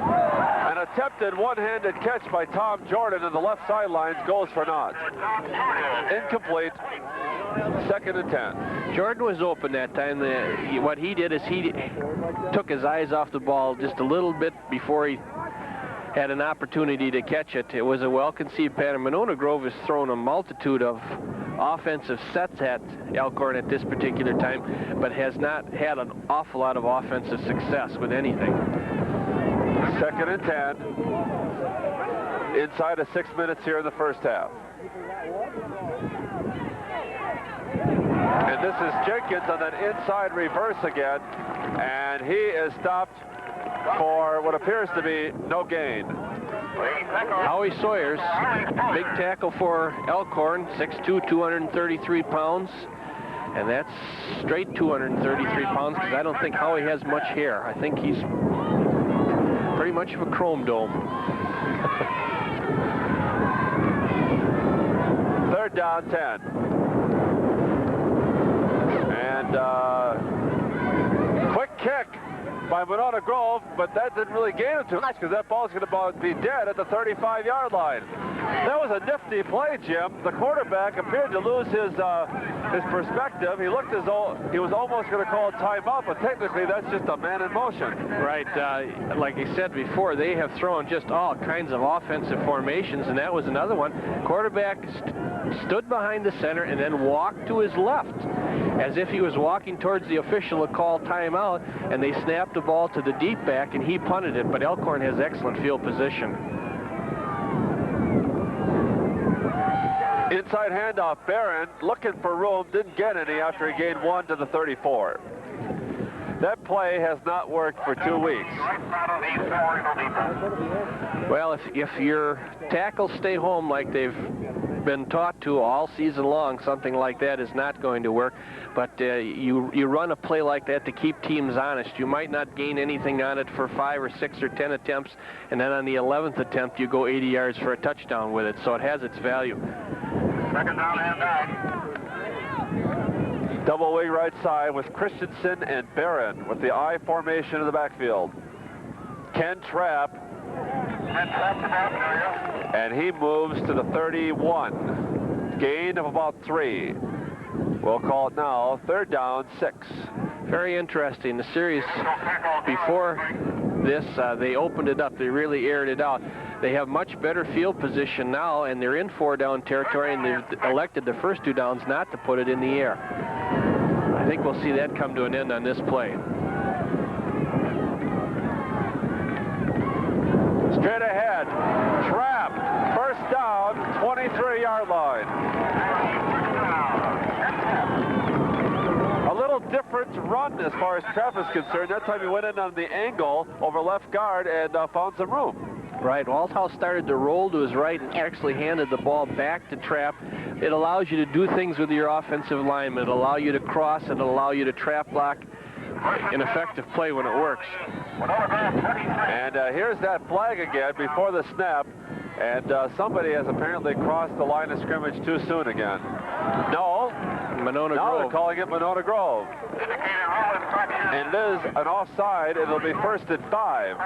B: An attempted one-handed catch by Tom Jordan in the left sidelines goes for naught. Incomplete. 2nd and 10.
C: Jordan was open that time. What he did is he took his eyes off the ball just a little bit before he had an opportunity to catch it. It was a well-conceived pattern. Monona Grove has thrown a multitude of offensive sets at Elkhorn at this particular time, but has not had an awful lot of offensive success with anything.
B: 2nd and 10. Inside of 6 minutes here in the first half. And this is Jenkins on that inside reverse again, and he is stopped for what appears to be no gain.
C: Howie Sawyers, big tackle for Elkhorn, 6'2", 233 pounds. And that's straight 233 pounds, because I don't think Howie has much hair. I think he's pretty much of a chrome dome.
B: 3rd down, 10. And quick kick by Monona Grove, but that didn't really gain him too much because that ball's going to be dead at the 35-yard line. That was a nifty play, Jim. The quarterback appeared to lose his perspective. He looked as though he was almost going to call a timeout, but technically that's just a man in motion.
C: Right. Like I said before, they have thrown just all kinds of offensive formations, and that was another one. Quarterback stood behind the center and then walked to his left as if he was walking towards the official to call timeout, and they snapped the ball to the deep back and he punted it, but Elkhorn has excellent field position.
B: Inside handoff, Barron looking for room, didn't get any after he gained 1 to the 34. That play has not worked for 2 weeks.
C: Well, if your tackles stay home like they've been taught to all season long, something like that is not going to work. But you run a play like that to keep teams honest. You might not gain anything on it for 5 or 6 or 10 attempts, and then on the 11th attempt you go 80 yards for a touchdown with it, so it has its value.
D: 2nd down and 9.
B: Double wing right side with Christensen and Barron with the I formation in the backfield. Ken Trapp. And he moves to the 31. Gain of about 3. We'll call it now 3rd down, 6.
C: Very interesting. The series before this, they opened it up. They really aired it out. They have much better field position now, and they're in 4-down territory, and they've elected the first 2 downs not to put it in the air. I think we'll see that come to an end on this play.
B: Straight ahead, Trapp, 1st down, 23-yard line. A little different run as far as Trapp is concerned. That time he went in on the angle over left guard and found some room.
C: Right, Althouse started to roll to his right and actually handed the ball back to Trapp. It allows you to do things with your offensive lineman. It'll allow you to cross, and it'll allow you to trap block an effective play when it works.
B: And here's that flag again before the snap, and somebody has apparently crossed the line of scrimmage too soon again. No,
C: Monona
B: now
C: Grove.
B: they're calling it Monona Grove. And it is an offside. It'll be 1st and 5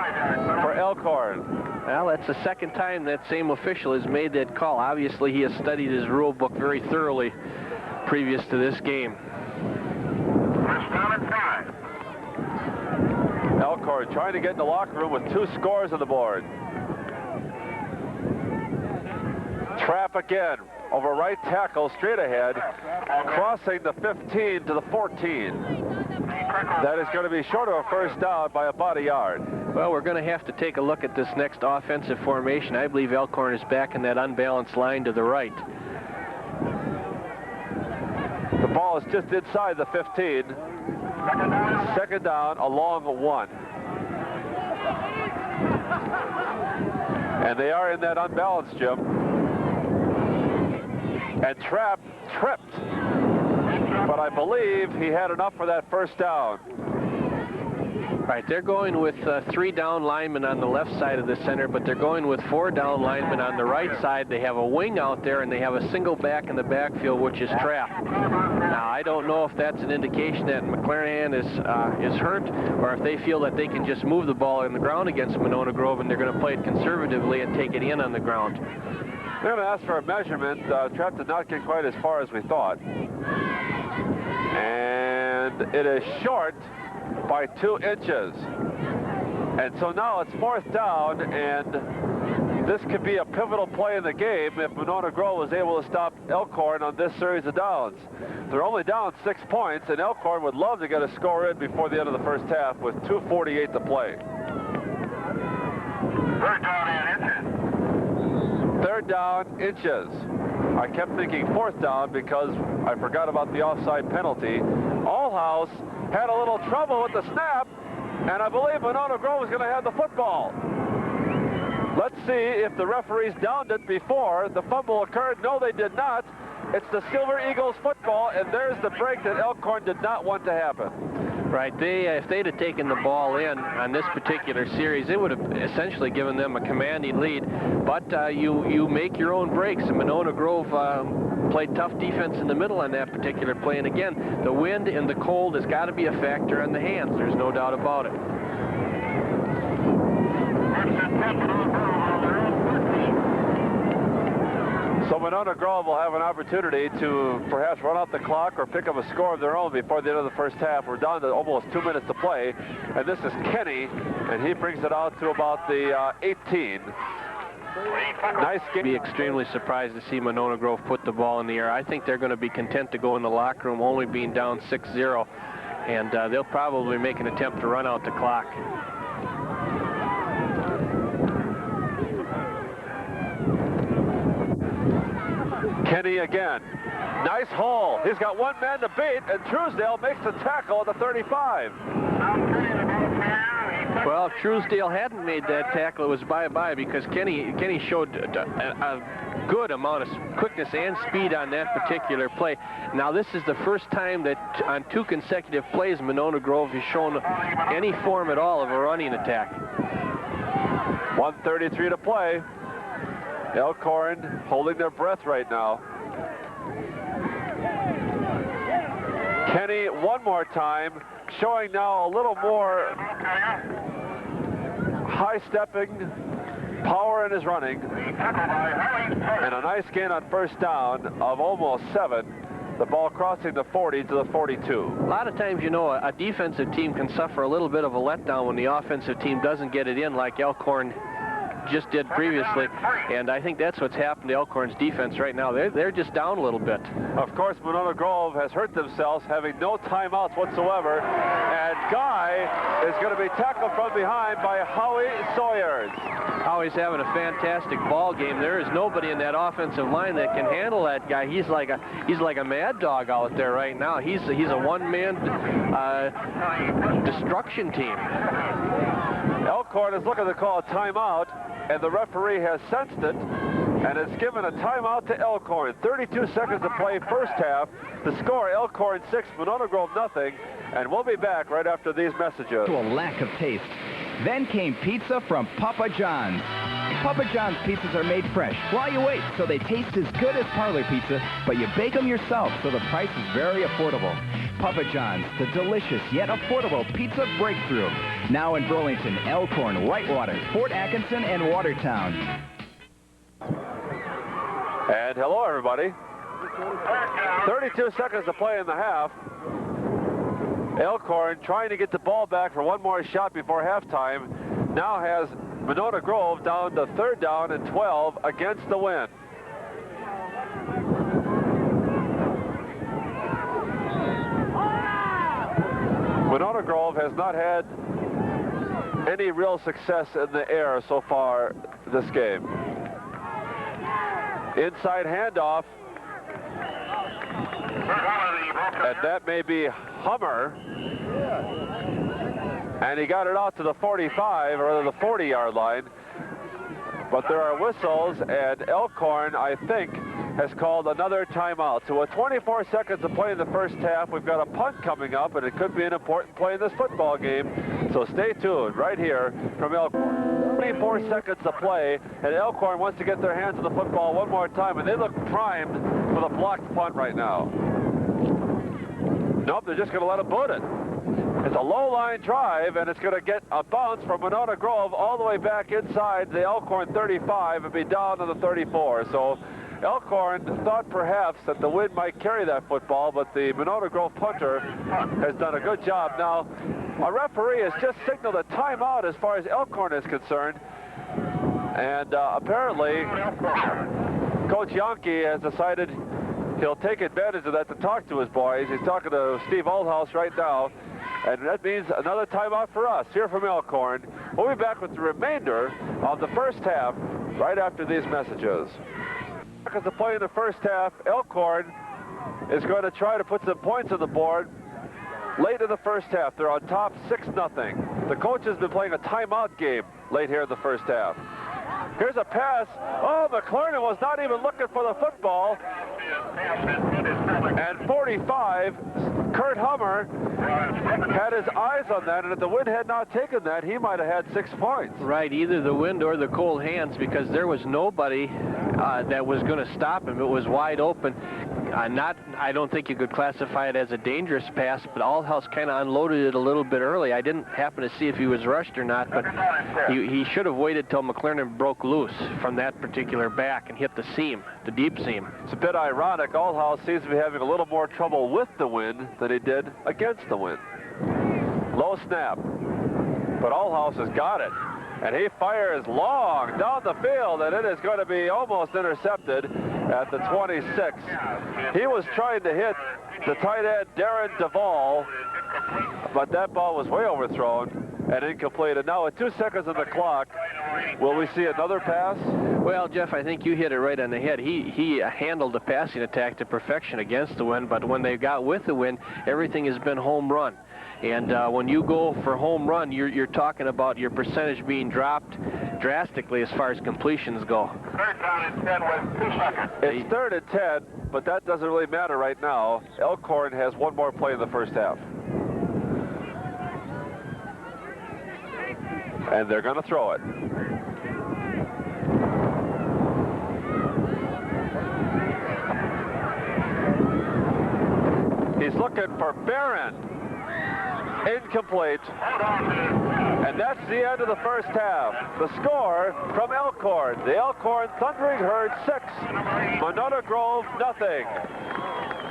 B: for Elkhorn.
C: Well, that's the second time that same official has made that call. Obviously, he has studied his rule book very thoroughly previous to this game.
B: Elkhorn trying to get in the locker room with 2 scores on the board. Trapp again over right tackle straight ahead, crossing the 15 to the 14. That is going to be short of a first down by about a yard.
C: Well, we're going to have to take a look at this next offensive formation. I believe Elkhorn is back in that unbalanced line to the right.
B: The ball is just inside the 15. Second down, a long 1. And they are in that unbalanced, Jim. And Trapp tripped. But I believe he had enough for that first down.
C: Right, they're going with 3 down linemen on the left side of the center, but they're going with 4 down linemen on the right side. They have a wing out there, and they have a single back in the backfield, which is Trapp. Now, I don't know if that's an indication that McClanahan is hurt, or if they feel that they can just move the ball on the ground against Monona Grove, and they're going to play it conservatively and take it in on the ground.
B: They're going to ask for a measurement. Trapp did not get quite as far as we thought. And it is short by 2 inches. And so now it's 4th down, and this could be a pivotal play in the game if Monona Grove was able to stop Elkhorn on this series of downs. They're only down 6 points, and Elkhorn would love to get a score in before the end of the first half with 2:48 to play. 3rd down, inches. I kept thinking 4th down because I forgot about the offside penalty. Allhouse had a little trouble with the snap, and I believe Monona Grove is going to have the football. Let's see if the referees downed it before the fumble occurred. No, they did not. It's the Silver Eagles football, and there's the break that Elkhorn did not want to happen.
C: Right, if they'd have taken the ball in on this particular series, it would have essentially given them a commanding lead. But you make your own breaks, and Monona Grove played tough defense in the middle on that particular play. And again, the wind and the cold has got to be a factor on the hands. There's no doubt about it.
B: So Monona Grove will have an opportunity to perhaps run out the clock or pick up a score of their own before the end of the first half. We're down to almost 2 minutes to play, and this is Kenny, and he brings it out to about the 18. Nice game.
C: Be extremely surprised to see Monona Grove put the ball in the air. I think they're going to be content to go in the locker room only being down 6-0, and they'll probably make an attempt to run out the clock.
B: Kenny again. Nice haul. He's got 1 man to beat, and Truesdale makes the tackle at the 35.
C: Well, if Truesdale hadn't made that tackle, it was bye-bye, because Kenny showed a good amount of quickness and speed on that particular play. Now, this is the first time that on 2 consecutive plays, Monona Grove has shown any form at all of a running attack.
B: 1:33 to play. Elkhorn holding their breath right now. Kenny one more time, showing now a little more high-stepping power in his running. And a nice gain on first down of almost 7. The ball crossing the 40 to the 42.
C: A lot of times, you know, a defensive team can suffer a little bit of a letdown when the offensive team doesn't get it in like Elkhorn just did previously, and I think that's what's happened to Elkhorn's defense right now. They're just down a little bit.
B: Of course, Monona Grove has hurt themselves, having no timeouts whatsoever, and Guy is going to be tackled from behind by Howie Sawyers.
C: Howie's having a fantastic ball game. There is nobody in that offensive line that can handle that guy. He's like a mad dog out there right now. He's a one-man destruction team.
B: Elkhorn is looking to call a timeout, and the referee has sensed it, and has given a timeout to Elkhorn. 32 seconds to play first half. The score, Elkhorn 6, Monona Grove nothing, and we'll be back right after these messages.
A: To a lack of taste. Then came pizza from Papa John's. Papa John's pizzas are made fresh while you wait, so they taste as good as parlor pizza, but you bake them yourself, so the price is very affordable. Papa John's, the delicious yet affordable pizza breakthrough. Now in Burlington, Elkhorn, Whitewater, Fort Atkinson, and Watertown.
B: And hello, everybody. 32 seconds to play in the half. Elkhorn trying to get the ball back for one more shot before halftime. Now has Monona Grove down to 3rd down and 12 against the wind. Monona Grove has not had any real success in the air so far this game. Inside handoff, and that may be Hummer, and he got it out to the 45 or the 40-yard line, but there are whistles, and Elkhorn, I think, has called another timeout. So with 24 seconds to play in the first half, we've got a punt coming up, and it could be an important play in this football game. So stay tuned right here from Elkhorn. 24 seconds to play, and Elkhorn wants to get their hands on the football one more time, and they look primed for the blocked punt right now. Nope, they're just going to let him boot it. It's a low-line drive, and it's going to get a bounce from Monona Grove all the way back inside the Elkhorn 35 and be down to the 34. So Elkhorn thought perhaps that the wind might carry that football, but the Monona Grove punter has done a good job. Now, a referee has just signaled a timeout as far as Elkhorn is concerned, and apparently Coach Yonke has decided he'll take advantage of that to talk to his boys. He's talking to Steve Oldhouse right now, and that means another timeout for us here from Elkhorn. We'll be back with the remainder of the first half right after these messages. Seconds to play in the first half, Elkhorn is going to try to put some points on the board late in the first half. They're on top 6-0. The coach has been playing a timeout game late here in the first half. Here's a pass. Oh, McClernand was not even looking for the football. And 45, Kurt Hummer had his eyes on that, and if the wind had not taken that, he might have had 6 points.
C: Right, either the wind or the cold hands, because there was nobody that was going to stop him. It was wide open. I don't think you could classify it as a dangerous pass, but Oldhouse kind of unloaded it a little bit early. I didn't happen to see if he was rushed or not, but he should have waited till McClernand broke loose from that particular back and hit the seam, the deep seam.
B: It's a bit ironic. Oldhouse seems to be having a little more trouble with the wind than he did against the wind. Low snap, but Oldhouse has got it. And he fires long down the field, and it is going to be almost intercepted at the 26. He was trying to hit the tight end, Darren Duvall, but that ball was way overthrown and incomplete. And now with 2 seconds on the clock, will we see another pass?
C: Well, Jeff, I think you hit it right on the head. He handled the passing attack to perfection against the wind, but when they got with the wind, everything has been home run. And when you go for home run, you're talking about your percentage being dropped drastically as far as completions go.
D: 3rd down and 10 with 2 seconds.
B: It's 3rd and 10, but that doesn't really matter right now. Elkhorn has one more play in the first half. And they're going to throw it. He's looking for Barron. Incomplete. And that's the end of the first half. The score from Elkhorn. The Elkhorn Thundering Herd 6, Monona Grove nothing.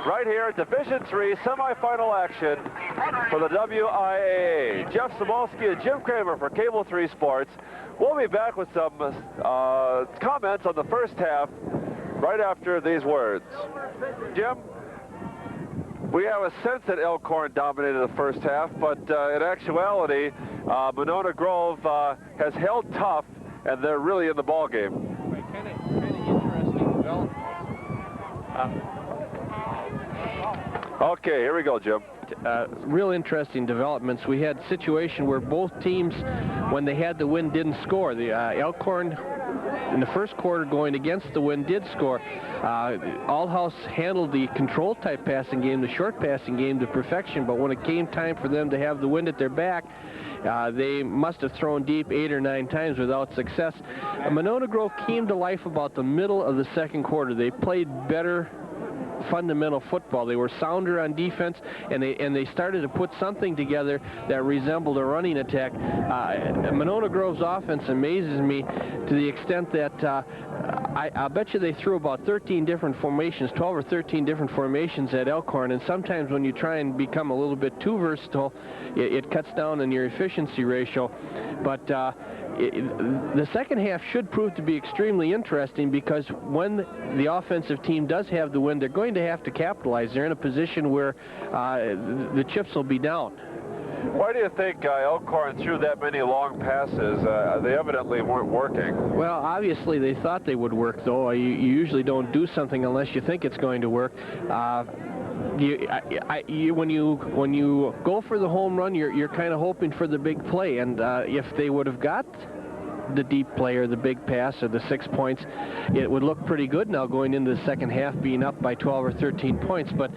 B: Right here, Division III semifinal action for the WIAA. Jeff Samolsky and Jim Kramer for Cable 3 Sports. We'll be back with some comments on the first half right after these words. Jim? We have a sense that Elkhorn dominated the first half, but in actuality, Monona Grove has held tough, and they're really in the ball game.
C: Kind of interesting development.
B: Okay, here we go, Jim.
C: Real interesting developments. We had a situation where both teams, when they had the wind, didn't score. The Elkhorn in the first quarter going against the wind did score. Aldhouse handled the control type passing game, the short passing game to perfection, but when it came time for them to have the wind at their back, they must have thrown deep 8 or 9 times without success. Monona Grove came to life about the middle of the second quarter. They played better fundamental football. They were sounder on defense, and they started to put something together that resembled a running attack. Monona Grove's offense amazes me to the extent that I'll bet you they threw about 13 different formations, 12 or 13 different formations at Elkhorn, and sometimes when you try and become a little bit too versatile, it cuts down on your efficiency ratio. But the second half should prove to be extremely interesting, because when the offensive team does have the win, they're going to have to capitalize. They're in a position where the chips will be down.
B: Why do you think Elkhorn threw that many long passes? They evidently weren't working.
C: Well, obviously they thought they would work, though. You usually don't do something unless you think it's going to work. When you go for the home run, you're kind of hoping for the big play, and if they would have got the deep play or the big pass or the 6 points, it would look pretty good now going into the second half, being up by 12 or 13 points. But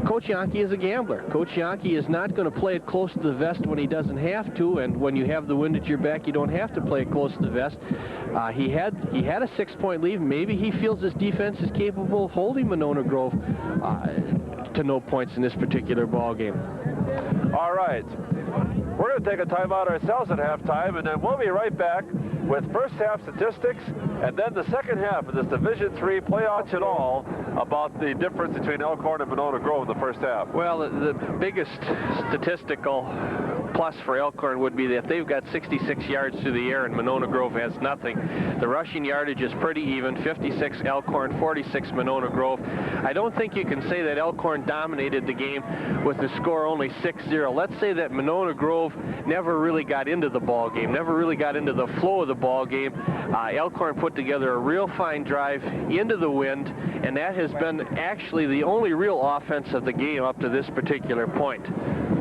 C: Coach Yankee is a gambler. Coach Yankee is not going to play it close to the vest when he doesn't have to, and when you have the wind at your back, you don't have to play it close to the vest. He had a 6-point lead. Maybe he feels his defense is capable of holding Monona Grove to no points in this particular ball game.
B: All right. We're going to take a timeout ourselves at halftime, and then we'll be right back with first half statistics and then the second half of this Division III playoffs and all about the difference between Elkhorn and Monona Grove in the first half.
C: Well, the biggest statistical plus for Elkhorn would be that they've got 66 yards through the air and Monona Grove has nothing. The rushing yardage is pretty even, 56 Elkhorn, 46 Monona Grove. I don't think you can say that Elkhorn dominated the game with the score only 6-0. Let's say that Monona Grove never really got into the ball game, never really got into the flow of the ball game. Elkhorn put together a real fine drive into the wind, and that has been actually the only real offense of the game up to this particular point.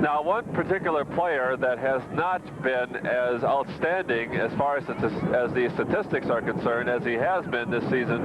B: Now, one particular player that has not been as outstanding as far as the statistics are concerned as he has been this season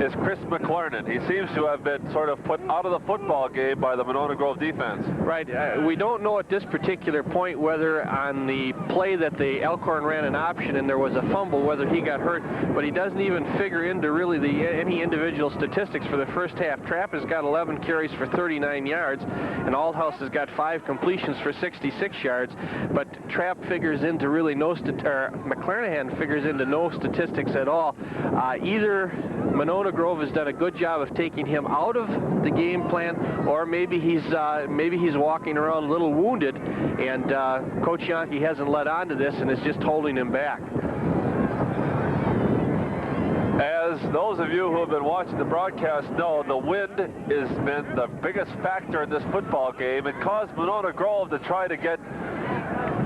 B: is Chris McClernand. He seems to have been sort of put out of the football game by the Monona Grove defense.
C: Right. We don't know at this particular point whether on the play that the Elkhorn ran an option and there was a fumble, whether he got hurt, but he doesn't even figure into really any individual statistics for the first half. Trapp has got 11 carries for 39 yards, and Aldhouse has got 5 completions for 66 yards, but Trapp figures into really McClernand figures into no statistics at all. Either Monona Grove has done a good job of taking him out of the game plan, or maybe he's walking around a little wounded, and Coach Yankee hasn't let on to this and is just holding him back.
B: As those of you who have been watching the broadcast know, the wind has been the biggest factor in this football game. It caused Monona Grove to try to get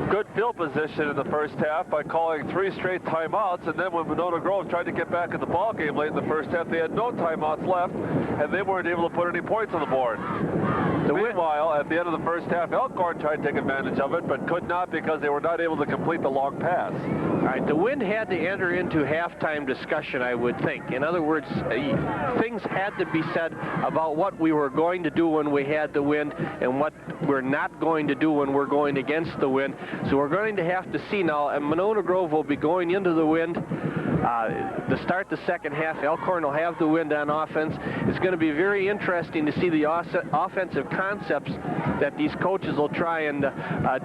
B: good field position in the first half by calling 3 straight timeouts, and then when Monona Grove tried to get back in the ball game late in the first half, they had no timeouts left, and they weren't able to put any points on the board. Meanwhile, at the end of the first half, Elkhorn tried to take advantage of it, but could not because they were not able to complete the long pass.
C: All right, the wind had to enter into halftime discussion, I would think. In other words, things had to be said about what we were going to do when we had the wind and what we're not going to do when we're going against the wind. So we're going to have to see now, and Monona Grove will be going into the wind. To start the second half, Elkhorn will have the wind on offense. It's going to be very interesting to see the offensive concepts that these coaches will try and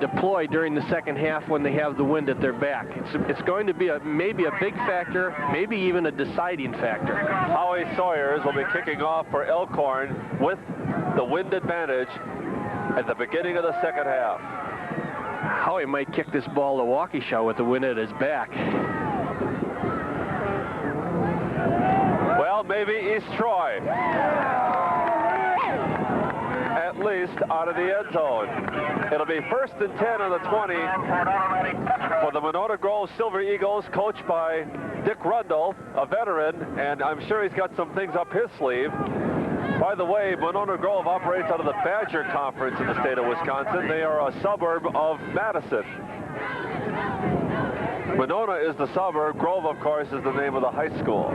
C: deploy during the second half when they have the wind at their back. It's going to be maybe a big factor, maybe even a deciding factor.
B: Howie Sawyers will be kicking off for Elkhorn with the wind advantage at the beginning of the second half.
C: Howie might kick this ball to Waukesha with the wind at his back.
B: Well, maybe East Troy. out of the end zone. It'll be 1st and 10 on the 20 for the Monona Grove Silver Eagles, coached by Dick Rundle, a veteran, and I'm sure he's got some things up his sleeve. By the way, Monona Grove operates out of the Badger Conference in the state of Wisconsin. They are a suburb of Madison. Monona is the suburb. Grove, of course, is the name of the high school.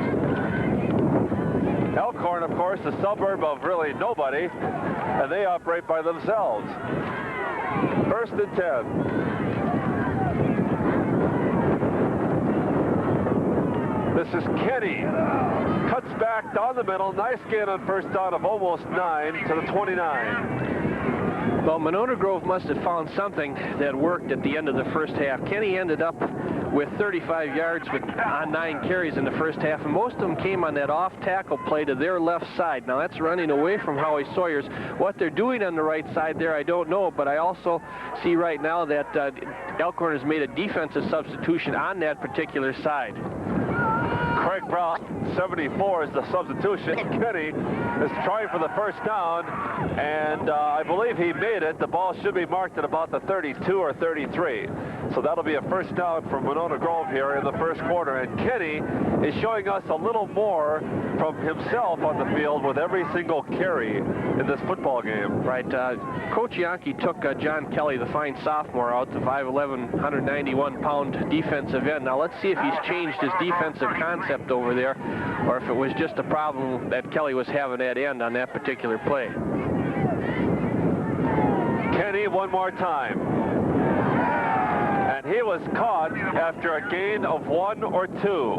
B: Elkhorn, of course, the suburb of really nobody, and they operate by themselves. 1st and 10. This is Kenny. Cuts back down the middle. Nice gain on 1st down of almost 9 to the 29.
C: Well, Monona Grove must have found something that worked at the end of the first half. Kenny ended up with 35 yards on 9 carries in the first half, and most of them came on that off-tackle play to their left side. Now, that's running away from Howie Sawyers. What they're doing on the right side there, I don't know, but I also see right now that Elkhorn has made a defensive substitution on that particular side.
B: Craig Brown, 74, is the substitution. Kenny is trying for the 1st down, and I believe he made it. The ball should be marked at about the 32 or 33. So that'll be a 1st down for Monona Grove here in the 1st quarter. And Kenny is showing us a little more from himself on the field with every single carry in this football game.
C: Right. Coach Yankee took John Kelly, the fine sophomore, out, the 5'11", 191-pound defensive end. Now let's see if he's changed his defensive concept over there, or if it was just a problem that Kelly was having at end on that particular play.
B: Kenny one more time. And he was caught after a gain of 1 or 2.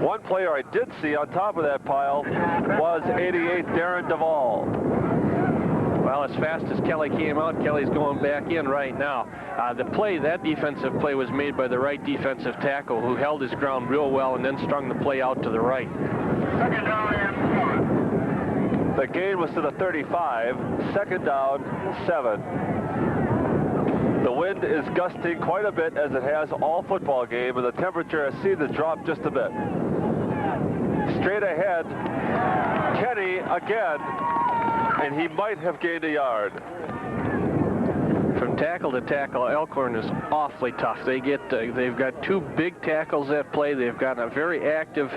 B: One player I did see on top of that pile was 88 Darren Duvall.
C: Well, as fast as Kelly came out, Kelly's going back in right now. That defensive play was made by the right defensive tackle, who held his ground real well and then strung the play out to the right.
B: The gain was to the 35, 2nd down, 7. The wind is gusting quite a bit, as it has all football game, and the temperature has seemed to drop just a bit. Straight ahead, Kenny again, and he might have gained a yard.
C: From tackle to tackle, Elkhorn is awfully tough. They've got 2 big tackles that play. They've got a very active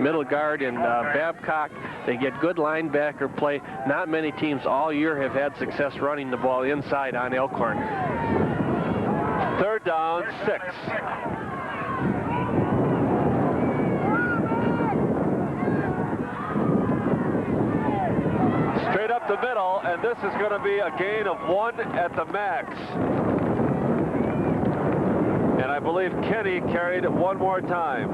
C: middle guard in Babcock. They get good linebacker play. Not many teams all year have had success running the ball inside on Elkhorn.
B: 3rd down, 6. Straight up the middle, and this is going to be a gain of 1 at the max. And I believe Kenny carried it one more time.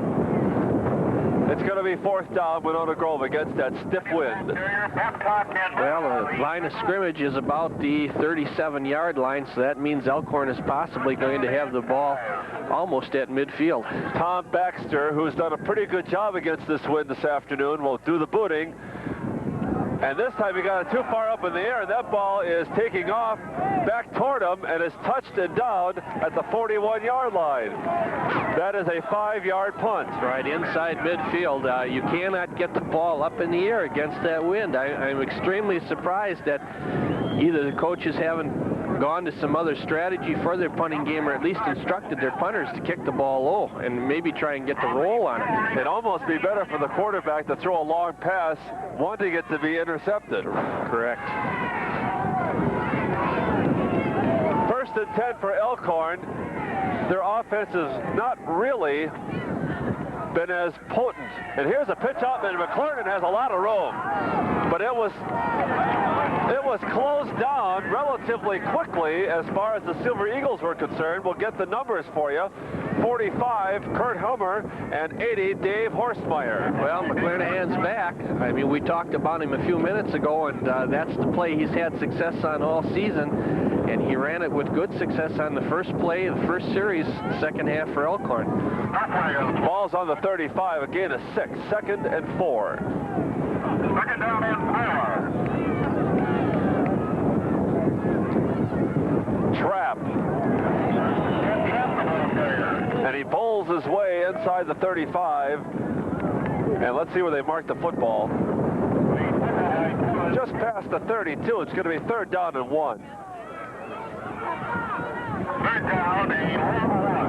B: It's going to be 4th down, Monona Grove, against that stiff wind.
C: Well, the line of scrimmage is about the 37-yard line, so that means Elkhorn is possibly going to have the ball almost at midfield.
B: Tom Baxter, who's done a pretty good job against this wind this afternoon, will do the booting. And this time he got it too far up in the air, and that ball is taking off back toward him and is touched and down at the 41-yard line. That is a 5-yard punt.
C: Right inside midfield. You cannot get the ball up in the air against that wind. I'm extremely surprised that either the coaches haven't gone to some other strategy for their punting game, or at least instructed their punters to kick the ball low and maybe try and get the roll on it.
B: It'd almost be better for the quarterback to throw a long pass, wanting it to be intercepted.
C: Correct.
B: 1st and 10 for Elkhorn. Their offense has not really been as potent. And here's a pitch out, and McClernand has a lot of room. But it was closed down relatively quickly as far as the Silver Eagles were concerned. We'll get the numbers for you. 45, Kurt Hummer, and 80, Dave Horstmeyer.
C: Well, McClernand's back. I mean, we talked about him a few minutes ago, and that's the play he's had success on all season. And he ran it with good success on the first play, the first series, second half for Elkhorn.
B: Ball's on the 35, a gain of 6, 2nd and 4.
D: 2nd down and 4.
B: Trap. And he bowls his way inside the 35. And let's see where they mark the football. just past the 32. It's going to be 3rd down and 1.
D: 3rd down and 1.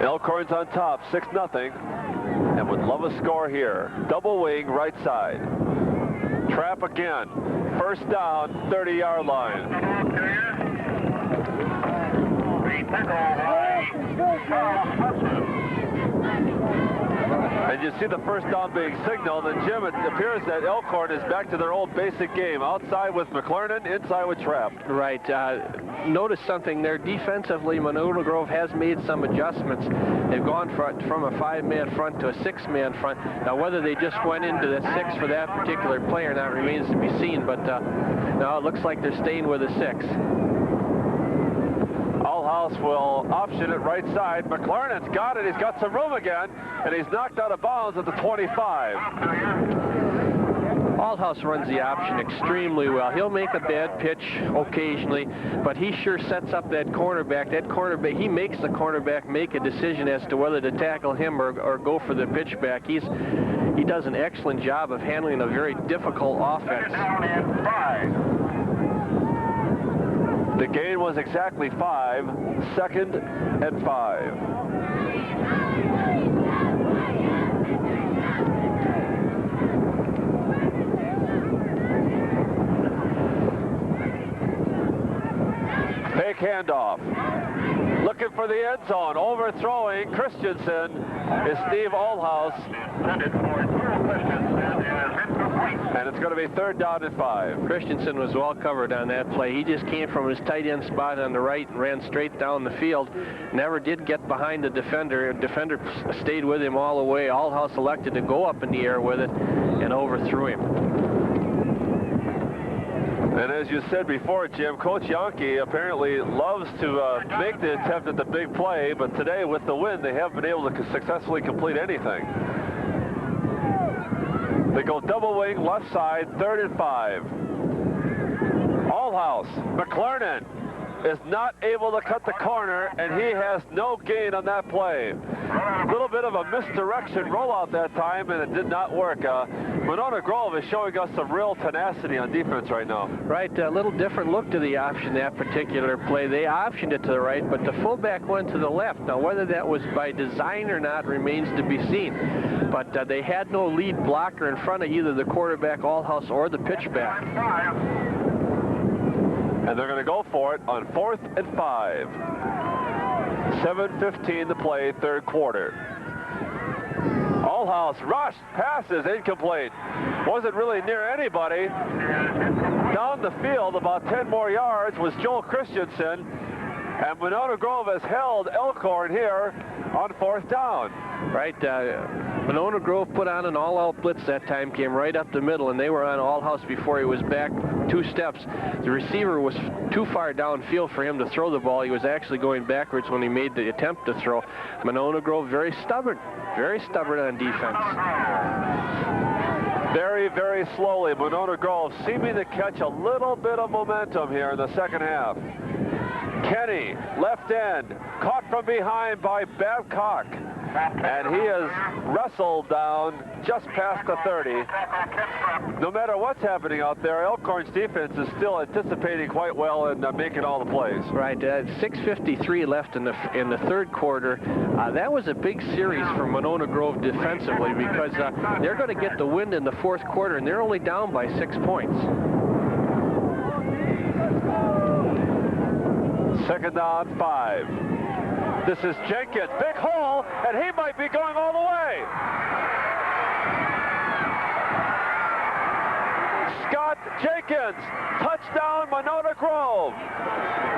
B: Elkhorn's on top, 6-0, and would love a score here. Double wing, right side. Trap again. 1st down, 30-yard line. And you see the 1st down being signaled, and Jim, it appears that Elkhorn is back to their old basic game. Outside with McClernand, inside with Trapp.
C: Right. Notice something there. Defensively, Monona Grove has made some adjustments. They've gone from a 5-man front to a 6-man front. Now, whether they just went into the 6 for that particular play or not remains to be seen, but no, it looks like they're staying with a 6.
B: Allhouse will option it right side. McClernand's got it. He's got some room again, and he's knocked out of bounds at the 25.
C: Allhouse runs the option extremely well. He'll make a bad pitch occasionally, but he sure sets up that cornerback. He makes the cornerback make a decision as to whether to tackle him or go for the pitch back. He does an excellent job of handling a very difficult offense.
B: The gain was exactly 5, 2nd and 5. Fake handoff. Looking for the end zone. Overthrowing Christensen is Steve Allhouse. And it's going to be 3rd down and 5.
C: Christensen was well covered on that play. He just came from his tight end spot on the right and ran straight down the field. Never did get behind the defender. The defender stayed with him all the way. Allhouse elected to go up in the air with it and overthrew him.
B: And as you said before, Jim, Coach Yankee apparently loves to make the attempt at the big play, but today with the win, they haven't been able to successfully complete anything. They go double wing, left side, 3rd and 5. Allhouse, McClernand is not able to cut the corner, and he has no gain on that play. A little bit of a misdirection rollout that time, and it did not work. Monona Grove is showing us some real tenacity on defense right now.
C: Right, a little different look to the option, that particular play. They optioned it to the right, but the fullback went to the left. Now, whether that was by design or not remains to be seen. But they had no lead blocker in front of either the quarterback, Allhouse, or the pitchback.
B: And they're going to go for it on 4th and 5. 7:15 to play, 3rd quarter. Allhouse rushed, passes incomplete. Wasn't really near anybody. Down the field, about 10 more yards, was Joel Christensen. And Monona Grove has held Elkhorn here on 4th down.
C: Right, Monona Grove put on an all-out blitz that time, came right up the middle, and they were on Allhouse before he was back 2 steps. The receiver was too far downfield for him to throw the ball. He was actually going backwards when he made the attempt to throw. Monona Grove very stubborn on defense.
B: Very, very slowly, Monona Grove seeming to catch a little bit of momentum here in the 2nd half. Kenny, left end, caught from behind by Babcock. And he is wrestled down just past the 30. No matter what's happening out there, Elkhorn's defense is still anticipating quite well and making all the plays.
C: Right, 6:53 left in the 3rd quarter. That was a big series for Monona Grove defensively because they're going to get the win in the 4th quarter, and they're only down by 6 points.
B: 2nd down, 5. This is Jenkins, big hole, and he might be going all the way. Scott Jenkins, touchdown Monona Grove.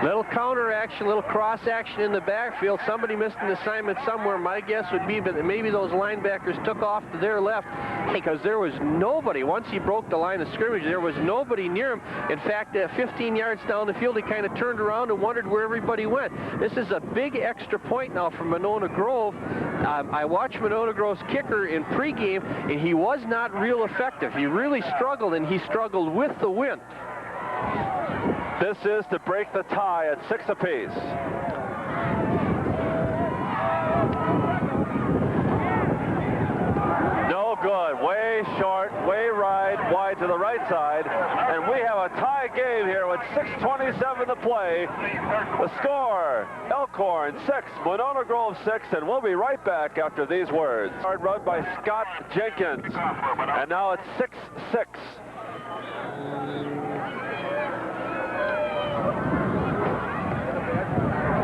C: Little counter action, little cross action in the backfield. Somebody missed an assignment somewhere. My guess would be that maybe those linebackers took off to their left because there was nobody. Once he broke the line of scrimmage, there was nobody near him. In fact, 15 yards down the field, he kind of turned around and wondered where everybody went. This is a big extra point now for Monona Grove. I watched Monona Grove's kicker in pregame, and he was not real effective. He really struggled, and he struggled with the wind.
B: This is to break the tie at 6 apiece. way short, way wide to the right side, and we have a tie game here with 6:27 to play. The score, Elkhorn 6, Monona Grove 6, and we'll be right back after these words. Hard run by Scott Jenkins, and now it's 6-6.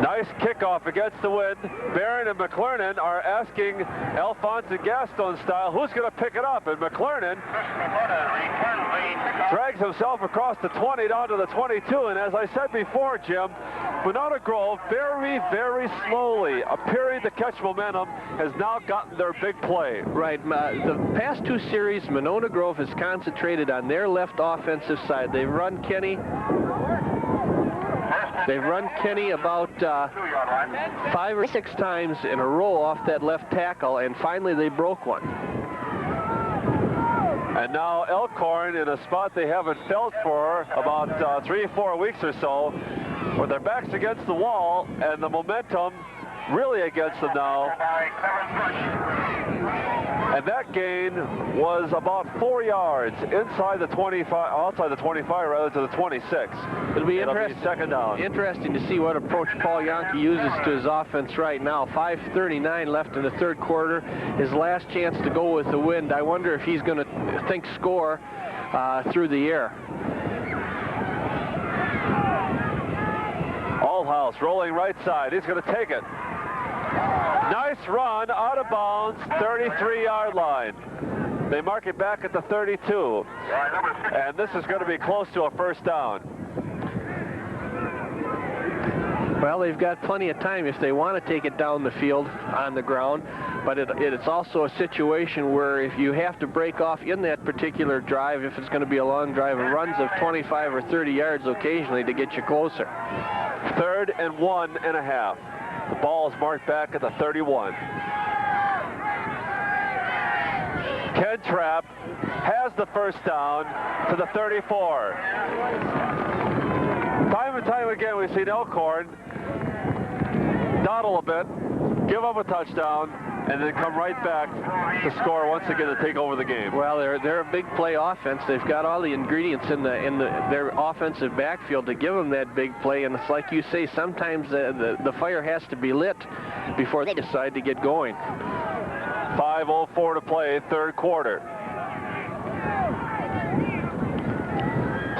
B: Nice kickoff against the wind. Barron and McClernand are asking Alphonse and Gaston style, who's going to pick it up? And McClernand drags himself across the 20 down to the 22. And as I said before, Jim, Monona Grove very, very slowly appearing to catch momentum has now gotten their big play.
C: Right. The past two series, Monona Grove has concentrated on their left offensive side. They've run Kenny about 5 or 6 times in a row off that left tackle, and finally they broke one.
B: And now Elkhorn in a spot they haven't felt for about 3 or 4 weeks or so, with their backs against the wall and the momentum really against them now. And that gain was about 4 yards inside the 25, outside the 25 rather, to the 26.
C: It'll be
B: second down.
C: Interesting to see what approach Paul Yankee uses to his offense right now. 5:39 left in the third quarter. His last chance to go with the wind. I wonder if he's going to think score through the air.
B: Allhouse rolling right side. He's going to take it. Nice run out of bounds, 33-yard line. They mark it back at the 32. And this is going to be close to a first down.
C: Well, they've got plenty of time if they want to take it down the field on the ground, but it's also a situation where if you have to break off in that particular drive, if it's going to be a long drive, it runs of 25 or 30 yards occasionally to get you closer.
B: 3rd and 1.5. The ball is marked back at the 31. Ken Trapp has the first down to the 34. Time and time again, we've seen Elkhorn dawdle a bit, give up a touchdown, and then come right back to score once again to take over the game.
C: Well, they're a big play offense. They've got all the ingredients in their offensive backfield to give them that big play. And it's like you say, sometimes the fire has to be lit before they decide to get going.
B: 5:04 to play, third quarter.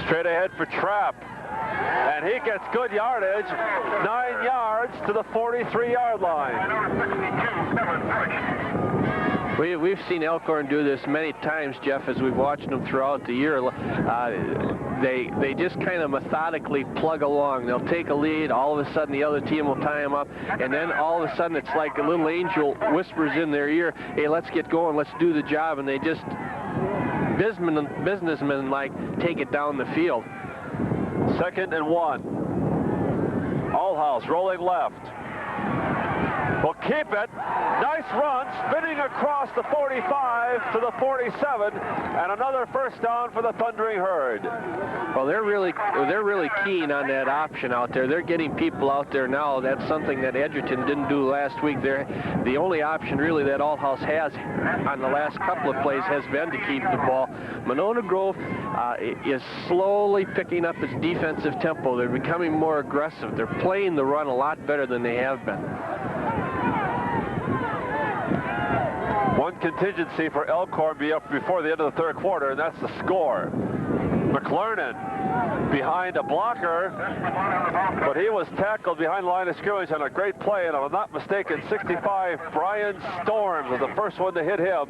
B: Straight ahead for Trapp. And he gets good yardage, 9 yards to the 43-yard line.
C: We've seen Elkhorn do this many times, Jeff, as we've watched them throughout the year. They just kind of methodically plug along. They'll take a lead, all of a sudden the other team will tie them up, and then all of a sudden it's like a little angel whispers in their ear, hey, let's get going, let's do the job, and they just, businessmen-like, take it down the field.
B: 2nd and 1. Allhouse rolling left. Will keep it. Nice run, spinning across the 45 to the 47, and another first down for the Thundering Herd.
C: Well, they're really keen on that option out there. They're getting people out there now. That's something that Edgerton didn't do last week. The only option really that Allhouse has on the last couple of plays has been to keep the ball. Monona Grove is slowly picking up its defensive tempo. They're becoming more aggressive. They're playing the run a lot better than they have been.
B: One contingency for Elkhorn be up before the end of the third quarter, and that's the score. McClernand behind a blocker, but he was tackled behind the line of scrimmage on a great play, and if I'm not mistaken, 65, Brian Storms was the first one to hit him.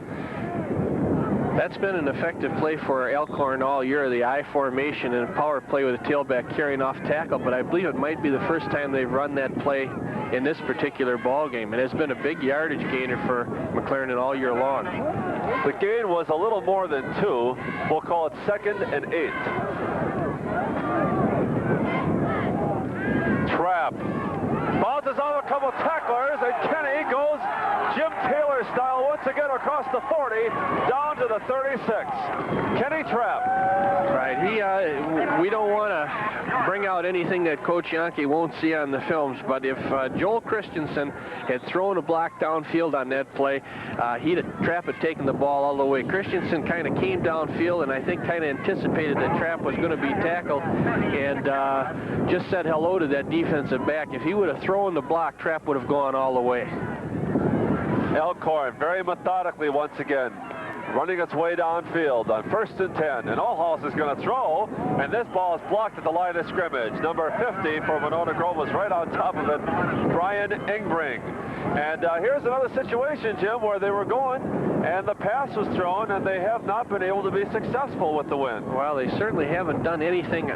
C: That's been an effective play for Elkhorn all year, the I formation and power play with a tailback carrying off tackle, but I believe it might be the first time they've run that play in this particular ball game. It has been a big yardage gainer for McClernand all year long.
B: The gain was a little more than 2. We'll call it 2nd and 8. Trapp bounces off a couple tacklers, and Kenny goes Jim Taylor style once again across the 40, down to the 36. Kenny Trapp.
C: Right, we don't want to bring out anything that Coach Yankee won't see on the films, but if Joel Christensen had thrown a block downfield on that play, Trapp had taken the ball all the way. Christensen kind of came downfield and I think kind of anticipated that Trapp was going to be tackled and just said hello to that defensive back. If he would have thrown the block, Trapp would have gone all the way.
B: Elkhorn very methodically once again, running its way downfield on 1st and 10. And Allhouse is going to throw, and this ball is blocked at the line of scrimmage. Number 50 for Monona Grove was right on top of it, Brian Ingbring. And here's another situation, Jim, where they were going, and the pass was thrown, and they have not been able to be successful with the wind.
C: Well, they certainly haven't done anything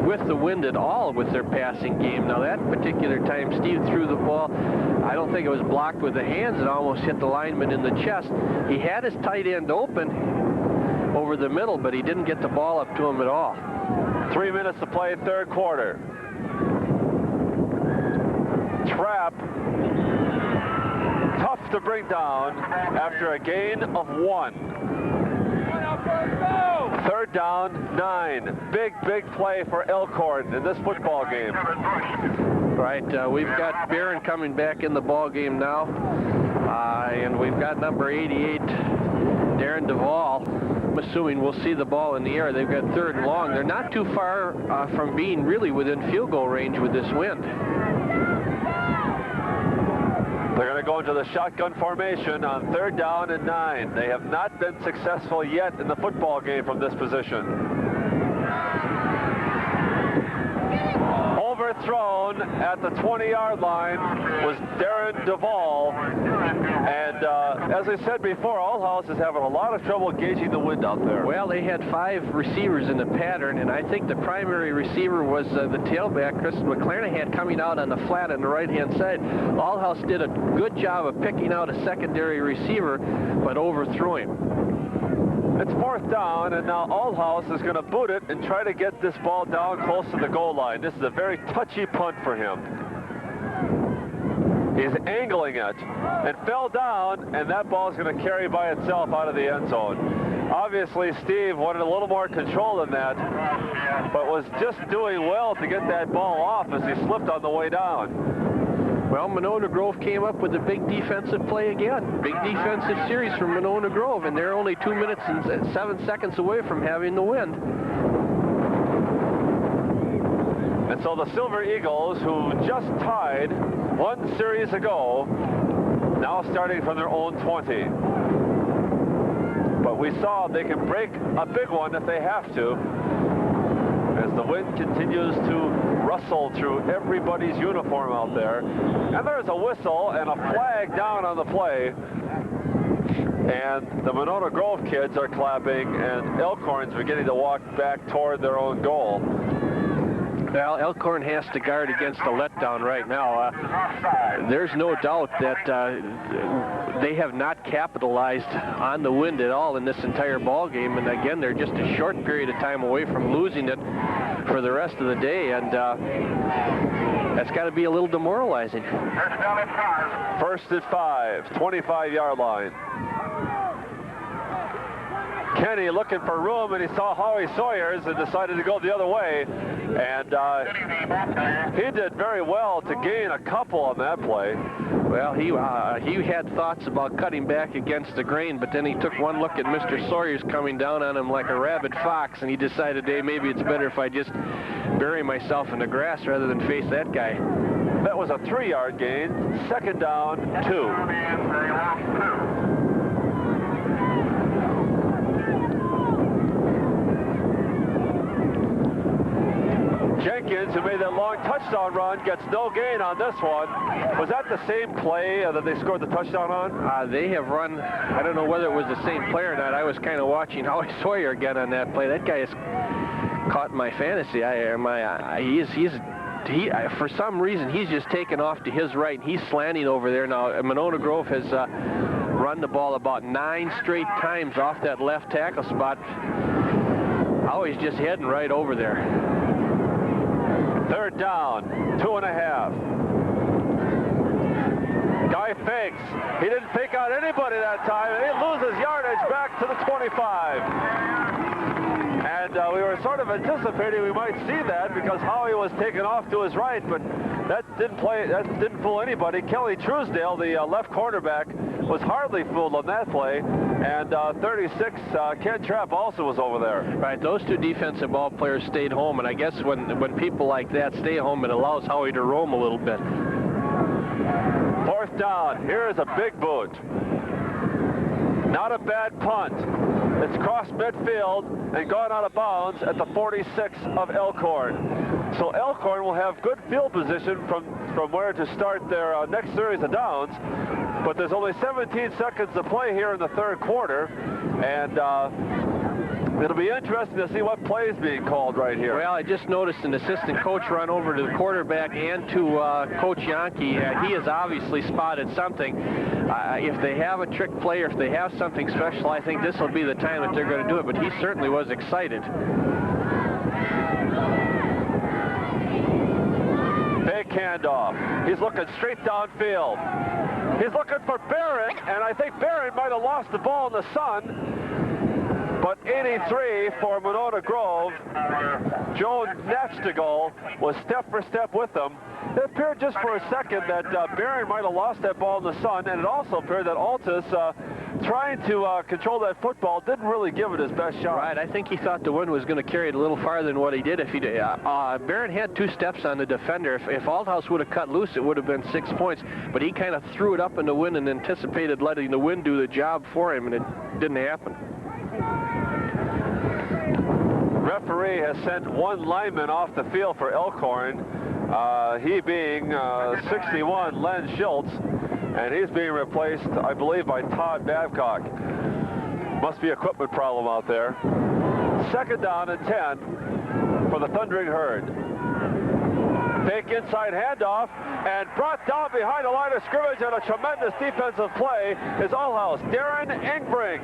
C: with the wind at all with their passing game. Now, that particular time, Steve threw the ball. I don't think it was blocked with the hands. It almost hit the lineman in the chest. He had his tight end open over the middle, but he didn't get the ball up to him at all.
B: 3 minutes to play, third quarter. Trapp, tough to bring down after a gain of 1. Third down, 9. Big play for Elkhorn in this football game.
C: Right, we've got Barron coming back in the ball game now, and we've got number 88, Darren Duvall. I'm assuming we'll see the ball in the air. They've got 3rd and long. They're not too far from being really within field goal range with this wind.
B: They're going to go into the shotgun formation on 3rd down and 9. They have not been successful yet in the football game from this position. Overthrown at the 20-yard line was Darren Duvall. And as I said before, Allhouse is having a lot of trouble gauging the wind out there.
C: Well, they had 5 receivers in the pattern, and I think the primary receiver was the tailback, Chris McClanahan, coming out on the flat on the right-hand side. Allhouse did a good job of picking out a secondary receiver, but overthrew him.
B: It's 4th down, and now Allhouse is going to boot it and try to get this ball down close to the goal line. This is a very touchy punt for him. He's angling it and fell down, and that ball is going to carry by itself out of the end zone. Obviously, Steve wanted a little more control than that, but was just doing well to get that ball off as he slipped on the way down.
C: Well, Monona Grove came up with a big defensive play again. Big defensive series from Monona Grove, and they're only 2 minutes and 7 seconds away from having the win.
B: And so the Silver Eagles, who just tied 1 series ago, now starting from their own 20. But we saw they can break a big one if they have to, as the wind continues to rustle through everybody's uniform out there. And there's a whistle and a flag down on the play. And the Monona Grove kids are clapping, and Elkhorn's beginning to walk back toward their own goal.
C: Well, Elkhorn has to guard against a letdown right now. There's no doubt that they have not capitalized on the wind at all in this entire ball game. And again, they're just a short period of time away from losing it for the rest of the day. And that's got to be a little demoralizing.
B: 1st and 5, 25-yard line. Kenny looking for room, and he saw Howie Sawyers and decided to go the other way. And he did very well to gain a couple on that play.
C: Well, he had thoughts about cutting back against the grain, but then he took one look at Mr. Sawyers coming down on him like a rabid fox, and he decided, hey, maybe it's better if I just bury myself in the grass rather than face that guy.
B: That was a 3-yard gain. 2nd down, 2. Jenkins, who made that long touchdown run, gets no gain on this one. Was that the same play that they scored the touchdown on?
C: They have run, I don't know whether it was the same play or not. I was kind of watching Howie Sawyer again on that play. That guy is caught in my fantasy. For some reason, he's just taken off to his right. He's slanting over there now. Monona Grove has run the ball about 9 straight times off that left tackle spot. Howie's just heading right over there. 3rd down, 2.5.
B: Guy fakes. He didn't fake out anybody that time, and he loses yardage back to the 25. And we were sort of anticipating we might see that because Howie was taken off to his right, but that didn't fool anybody. Kelly Truesdale, the left cornerback, was hardly fooled on that play, and 36, Ken Trapp also was over there.
C: Right, those two defensive ball players stayed home, and I guess when people like that stay home, it allows Howie to roam a little bit.
B: 4th down. Here is a big boot. Not a bad punt. It's crossed midfield and gone out of bounds at the 46 of Elkhorn. So Elkhorn will have good field position from where to start their next series of downs. But there's only 17 seconds to play here in the 3rd quarter. And it'll be interesting to see what play is being called right here.
C: Well, I just noticed an assistant coach run over to the quarterback and to Coach Yankee. He has obviously spotted something. If they have a trick play or if they have something special, I think this will be the time that they're going to do it. But he certainly was excited.
B: Big handoff. He's looking straight downfield. He's looking for Barron, and I think Barron might have lost the ball in the sun. But 83 for Monona Grove. Joe Nachtigall was step for step with them. It appeared just for a second that Barron might have lost that ball in the sun, and it also appeared that Altus, trying to control that football, didn't really give it his best shot.
C: Right, I think he thought the wind was going to carry it a little farther than what he did. If he did, Barron had 2 steps on the defender. If Althouse would have cut loose, it would have been 6 points. But he kind of threw it up in the wind and anticipated letting the wind do the job for him, and it didn't happen.
B: Referee has sent 1 lineman off the field for Elkhorn, he being 61, Len Schultz, and he's being replaced, I believe, by Todd Babcock. Must be equipment problem out there. 2nd down and 10 for the Thundering Herd. Fake inside handoff, and brought down behind the line of scrimmage on a tremendous defensive play is Allhouse. Darren Engbring,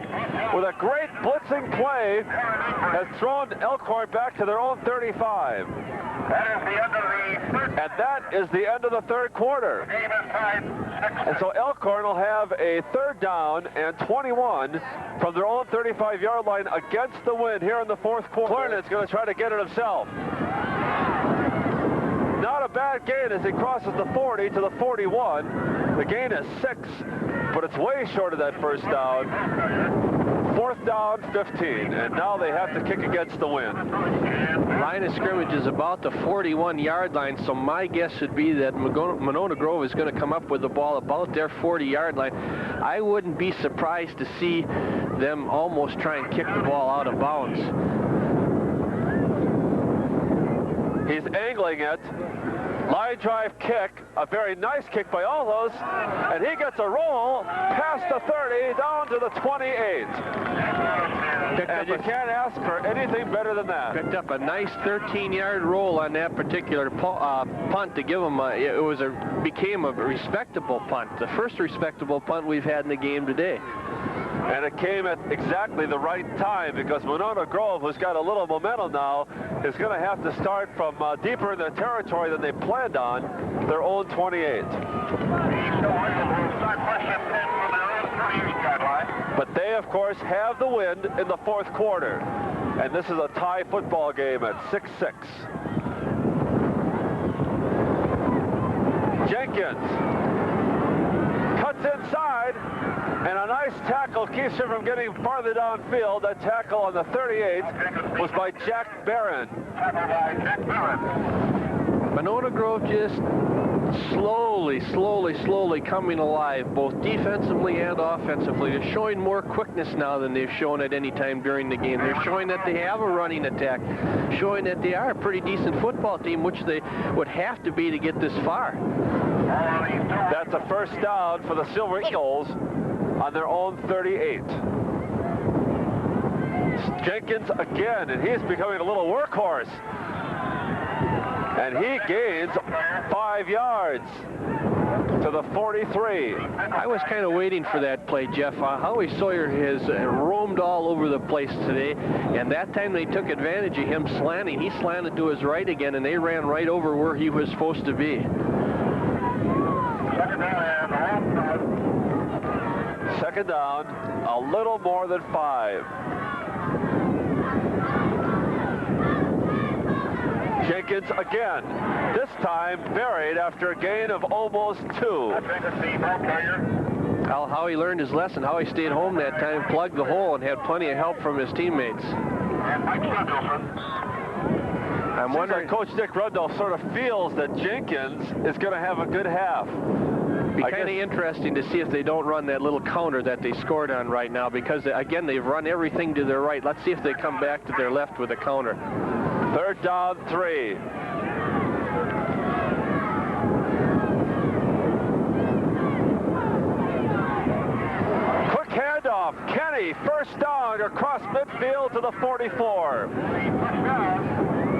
B: with a great blitzing play, has thrown Elkhorn back to their own 35. And that is the end of the 3rd quarter. And so Elkhorn will have a 3rd down and 21 from their own 35-yard line against the wind here in the 4th quarter. Clarnet's going to try to get it himself. Not a bad gain as he crosses the 40 to the 41. The gain is 6, but it's way short of that 1st down. 4th down, 15, and now they have to kick against the wind.
C: Line of scrimmage is about the 41-yard line, so my guess would be that Monona Grove is going to come up with the ball about their 40-yard line. I wouldn't be surprised to see them almost try and kick the ball out of bounds.
B: He's angling it. Line drive kick, a very nice kick by Allhouse, and he gets a roll past the 30 down to the 28. And you can't ask for anything better than that.
C: Picked up a nice 13-yard roll on that particular punt to give him became a respectable punt, the first respectable punt we've had in the game today.
B: And it came at exactly the right time because Monona Grove, who's got a little momentum now, is going to have to start from deeper in their territory than they planned on, their own 28. But they, of course, have the wind in the 4th quarter. And this is a tie football game at 6-6. Jenkins cuts inside, and a nice tackle keeps him from getting farther downfield. That tackle on the 38 was by Jack Barron.
C: Monona Grove just slowly coming alive, both defensively and offensively. They're showing more quickness now than they've shown at any time during the game. They're showing that they have a running attack, showing that they are a pretty decent football team, which they would have to be to get this far.
B: That's a 1st down for the Silver Eagles on their own 38. Jenkins again, and he's becoming a little workhorse. And he gains 5 yards to the 43.
C: I was kind of waiting for that play, Jeff. Howie Sawyer has roamed all over the place today, and that time they took advantage of him slanting. He slanted to his right again, and they ran right over where he was supposed to be.
B: Second down, a little more than 5. Jenkins again, this time buried after a gain of almost 2.
C: Well, how he learned his lesson, how he stayed home that time, plugged the hole, and had plenty of help from his teammates. I'm wondering,
B: Coach Dick Rundle sort of feels that Jenkins is going to have a good half.
C: It'd be kind of interesting to see if they don't run that little counter that they scored on right now, because again, they've run everything to their right. Let's see if they come back to their left with a counter.
B: Third down, 3. Quick handoff. Kenny, first down across midfield to the 44.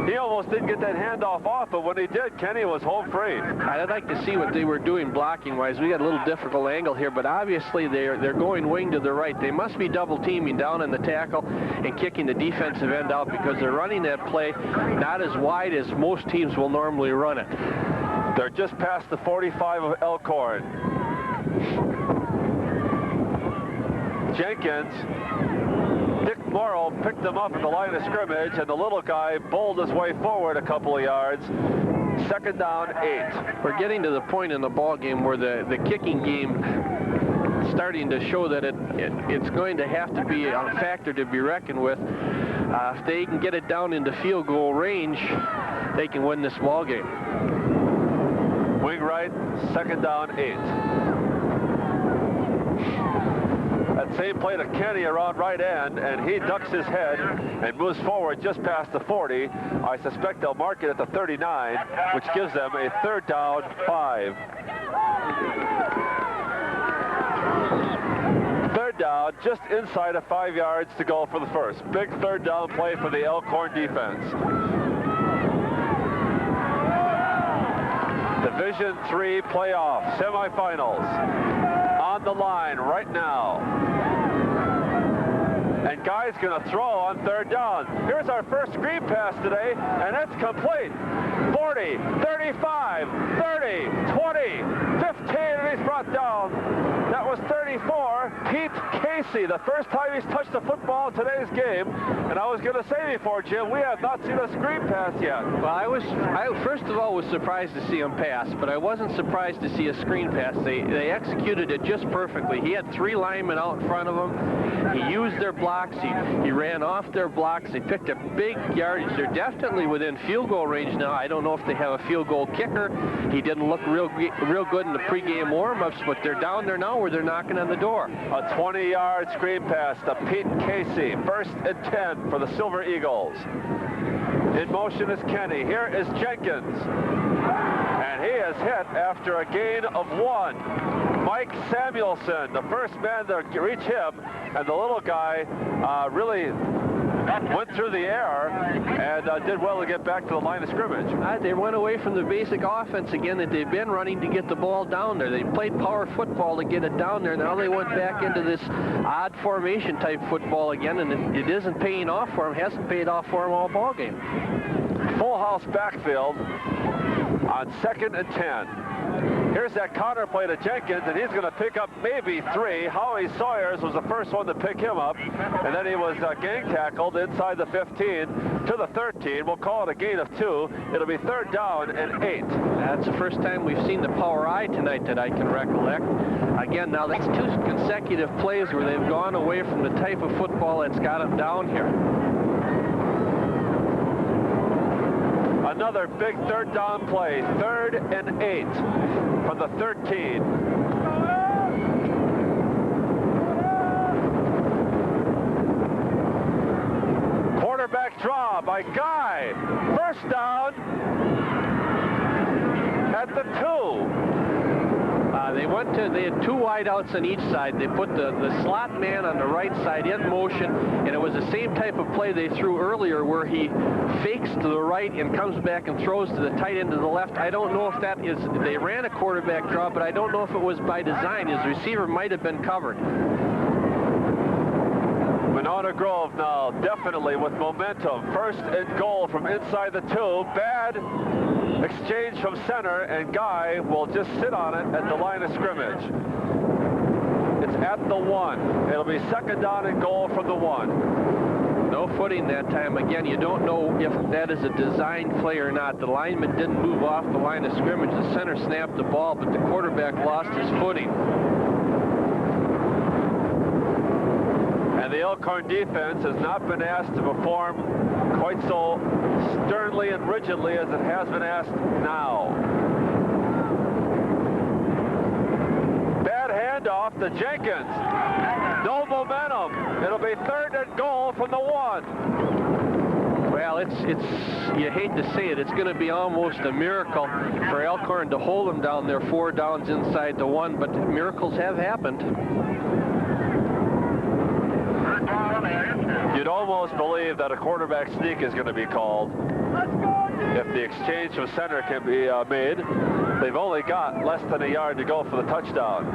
B: He almost didn't get that handoff off, but when he did, Kenny was home free.
C: I'd like to see what they were doing blocking-wise. We got a little difficult angle here, but obviously they're going wing to the right. They must be double-teaming down in the tackle and kicking the defensive end out, because they're running that play not as wide as most teams will normally run it.
B: They're just past the 45 of Elkhorn. Jenkins, Dick Morrow picked them up at the line of scrimmage, and the little guy bowled his way forward a couple of yards. Second down, 8.
C: We're getting to the point in the ball game where the kicking game starting to show that it's going to have to be a factor to be reckoned with. If they can get it down into field goal range, they can win this ball game.
B: Wing right, second down, 8. That same play to Kenny around right end, and he ducks his head and moves forward just past the 40. I suspect they'll mark it at the 39, which gives them a third down, 5. Third down, just inside of 5 yards to go for the first. Big third down play for the Elkhorn defense. Division III playoff semifinals on the line right now. And Guy's going to throw on third down. Here's our first screen pass today, and it's complete. 40, 35, 30, 20, 15, and he's brought down. That was 34. Pete Casey, the first time he's touched the football in today's game. And I was going to say before, Jim, we have not seen a screen pass yet.
C: Well, I first of all was surprised to see him pass, but I wasn't surprised to see a screen pass. They executed it just perfectly. He had 3 linemen out in front of him. He used their blocks. He ran off their blocks. They picked up big yardage. They're definitely within field goal range now. I don't know if they have a field goal kicker. He didn't look real good in the pregame warm-ups, but they're down there now where they're knocking on the door.
B: A 20-yard screen pass to Pete Casey. First and 10 for the Silver Eagles. In motion is Kenny. Here is Jenkins. And he is hit after a gain of 1. Mike Samuelson, the first man to reach him, and the little guy really went through the air and did well to get back to the line of scrimmage.
C: They went away from the basic offense again that they've been running to get the ball down there. They played power football to get it down there. Now they went back into this odd formation type football again, and it isn't paying off for them. Hasn't paid off for them all ball game.
B: Full house backfield on second and 10. Here's that counter play to Jenkins, and he's going to pick up maybe 3. Howie Sawyers was the first one to pick him up, and then he was gang tackled inside the 15 to the 13. We'll call it a gain of 2. It'll be third down and 8.
C: That's the first time we've seen the power eye tonight that I can recollect. Again, now that's 2 consecutive plays where they've gone away from the type of football that's got them down here.
B: Another big third down play, third and 8 from the 13. Quarterback draw by Guy. First down at the 2.
C: They had 2 wideouts on each side. They put the slot man on the right side in motion, and it was the same type of play they threw earlier where he fakes to the right and comes back and throws to the tight end to the left. I don't know if that is, they ran a quarterback draw, but I don't know if it was by design. His receiver might have been covered.
B: Monona Grove now definitely with momentum. First and goal from inside the 2. Bad exchange from center, and Guy will just sit on it at the line of scrimmage. It's at the 1. It'll be second down and goal from the 1.
C: No footing that time. Again, you don't know if that is a design play or not. The lineman didn't move off the line of scrimmage. The center snapped the ball, but the quarterback lost his footing.
B: And the Elkhorn defense has not been asked to perform quite so sternly and rigidly as it has been asked now. Bad handoff to Jenkins. No momentum. It'll be third and goal from the 1.
C: Well, you hate to say it, it's going to be almost a miracle for Elkhorn to hold them down there 4 downs inside the 1, but miracles have happened.
B: You'd almost believe that a quarterback sneak is going to be called if the exchange from center can be made. They've only got less than a yard to go for the touchdown.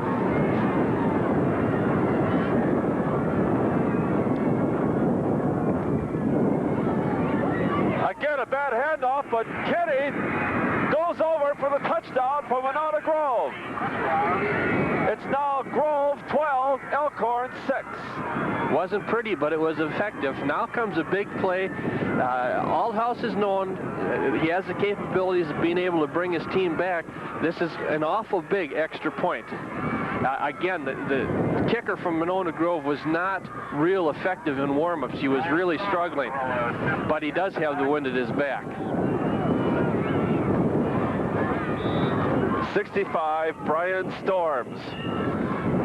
B: Again, a bad handoff, but Kenny goes over for the touchdown for Monona Grove. It's now Grove 12, Elkhorn 6.
C: Wasn't pretty, but it was effective. Now comes a big play. Aldhouse is known. He has the capabilities of being able to bring his team back. This is an awful big extra point. Again, the kicker from Monona Grove was not real effective in warm-ups. He was really struggling, but he does have the wind at his back.
B: 65, Brian Storms.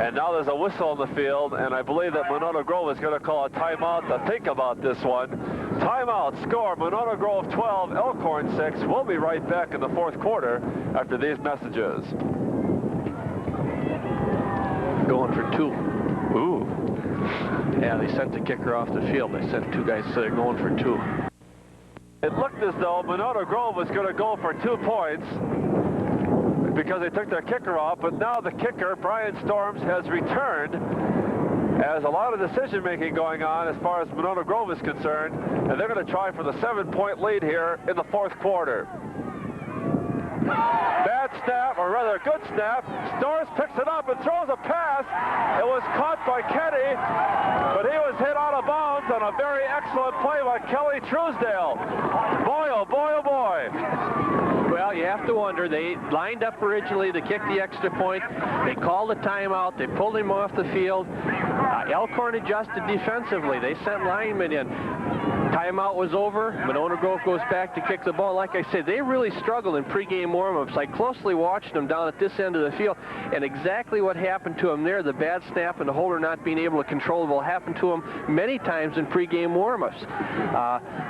B: And now there's a whistle on the field, and I believe that Monona Grove is going to call a timeout to think about this one. Timeout, score, Monona Grove 12, Elkhorn 6. We'll be right back in the fourth quarter after these messages.
C: Going for 2.
B: Ooh.
C: Yeah, they sent the kicker off the field. They sent 2 guys, so they're going for 2.
B: It looked as though Monona Grove was going to go for 2 points because they took their kicker off, but now the kicker, Brian Storms, has returned as a lot of decision-making going on as far as Monona Grove is concerned, and they're going to try for the 7-point lead here in the fourth quarter. Bad snap, or rather good snap. Storms picks it up and throws a pass. It was caught by Kenny, but he was hit out of bounds on a very excellent play by Kelly Truesdale. Boy, oh boy, oh boy.
C: Well, you have to wonder. They lined up originally to kick the extra point. They called a timeout. They pulled him off the field. Elkhorn adjusted defensively. They sent linemen in. Timeout was over. Monona Grove goes back to kick the ball. Like I said, they really struggled in pregame warm-ups. I closely watched them down at this end of the field, and exactly what happened to them there, the bad snap and the holder not being able to control the ball, happened to them many times in pregame warm-ups.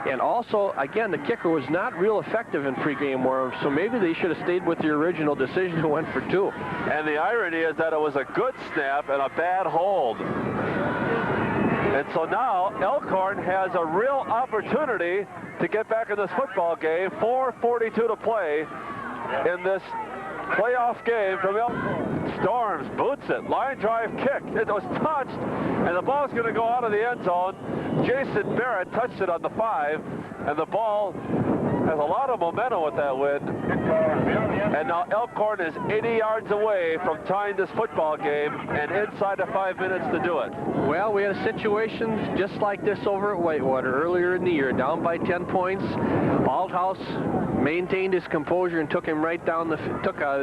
C: And also, again, the kicker was not real effective in pregame warm-ups, so maybe they should have stayed with the original decision and went for 2.
B: And the irony is that it was a good snap and a bad hold. And so now Elkhorn has a real opportunity to get back in this football game. 4:42 to play in this playoff game from Elkhorn. Storms boots it. Line drive kick. It was touched, and the ball's going to go out of the end zone. Jason Barrett touched it on the 5, and the ball has a lot of momentum with that wind. And now Elkhorn is 80 yards away from tying this football game and inside of 5 minutes to do it.
C: Well, we had a situation just like this over at Whitewater earlier in the year, down by 10 points. Aldhouse maintained his composure and took him right down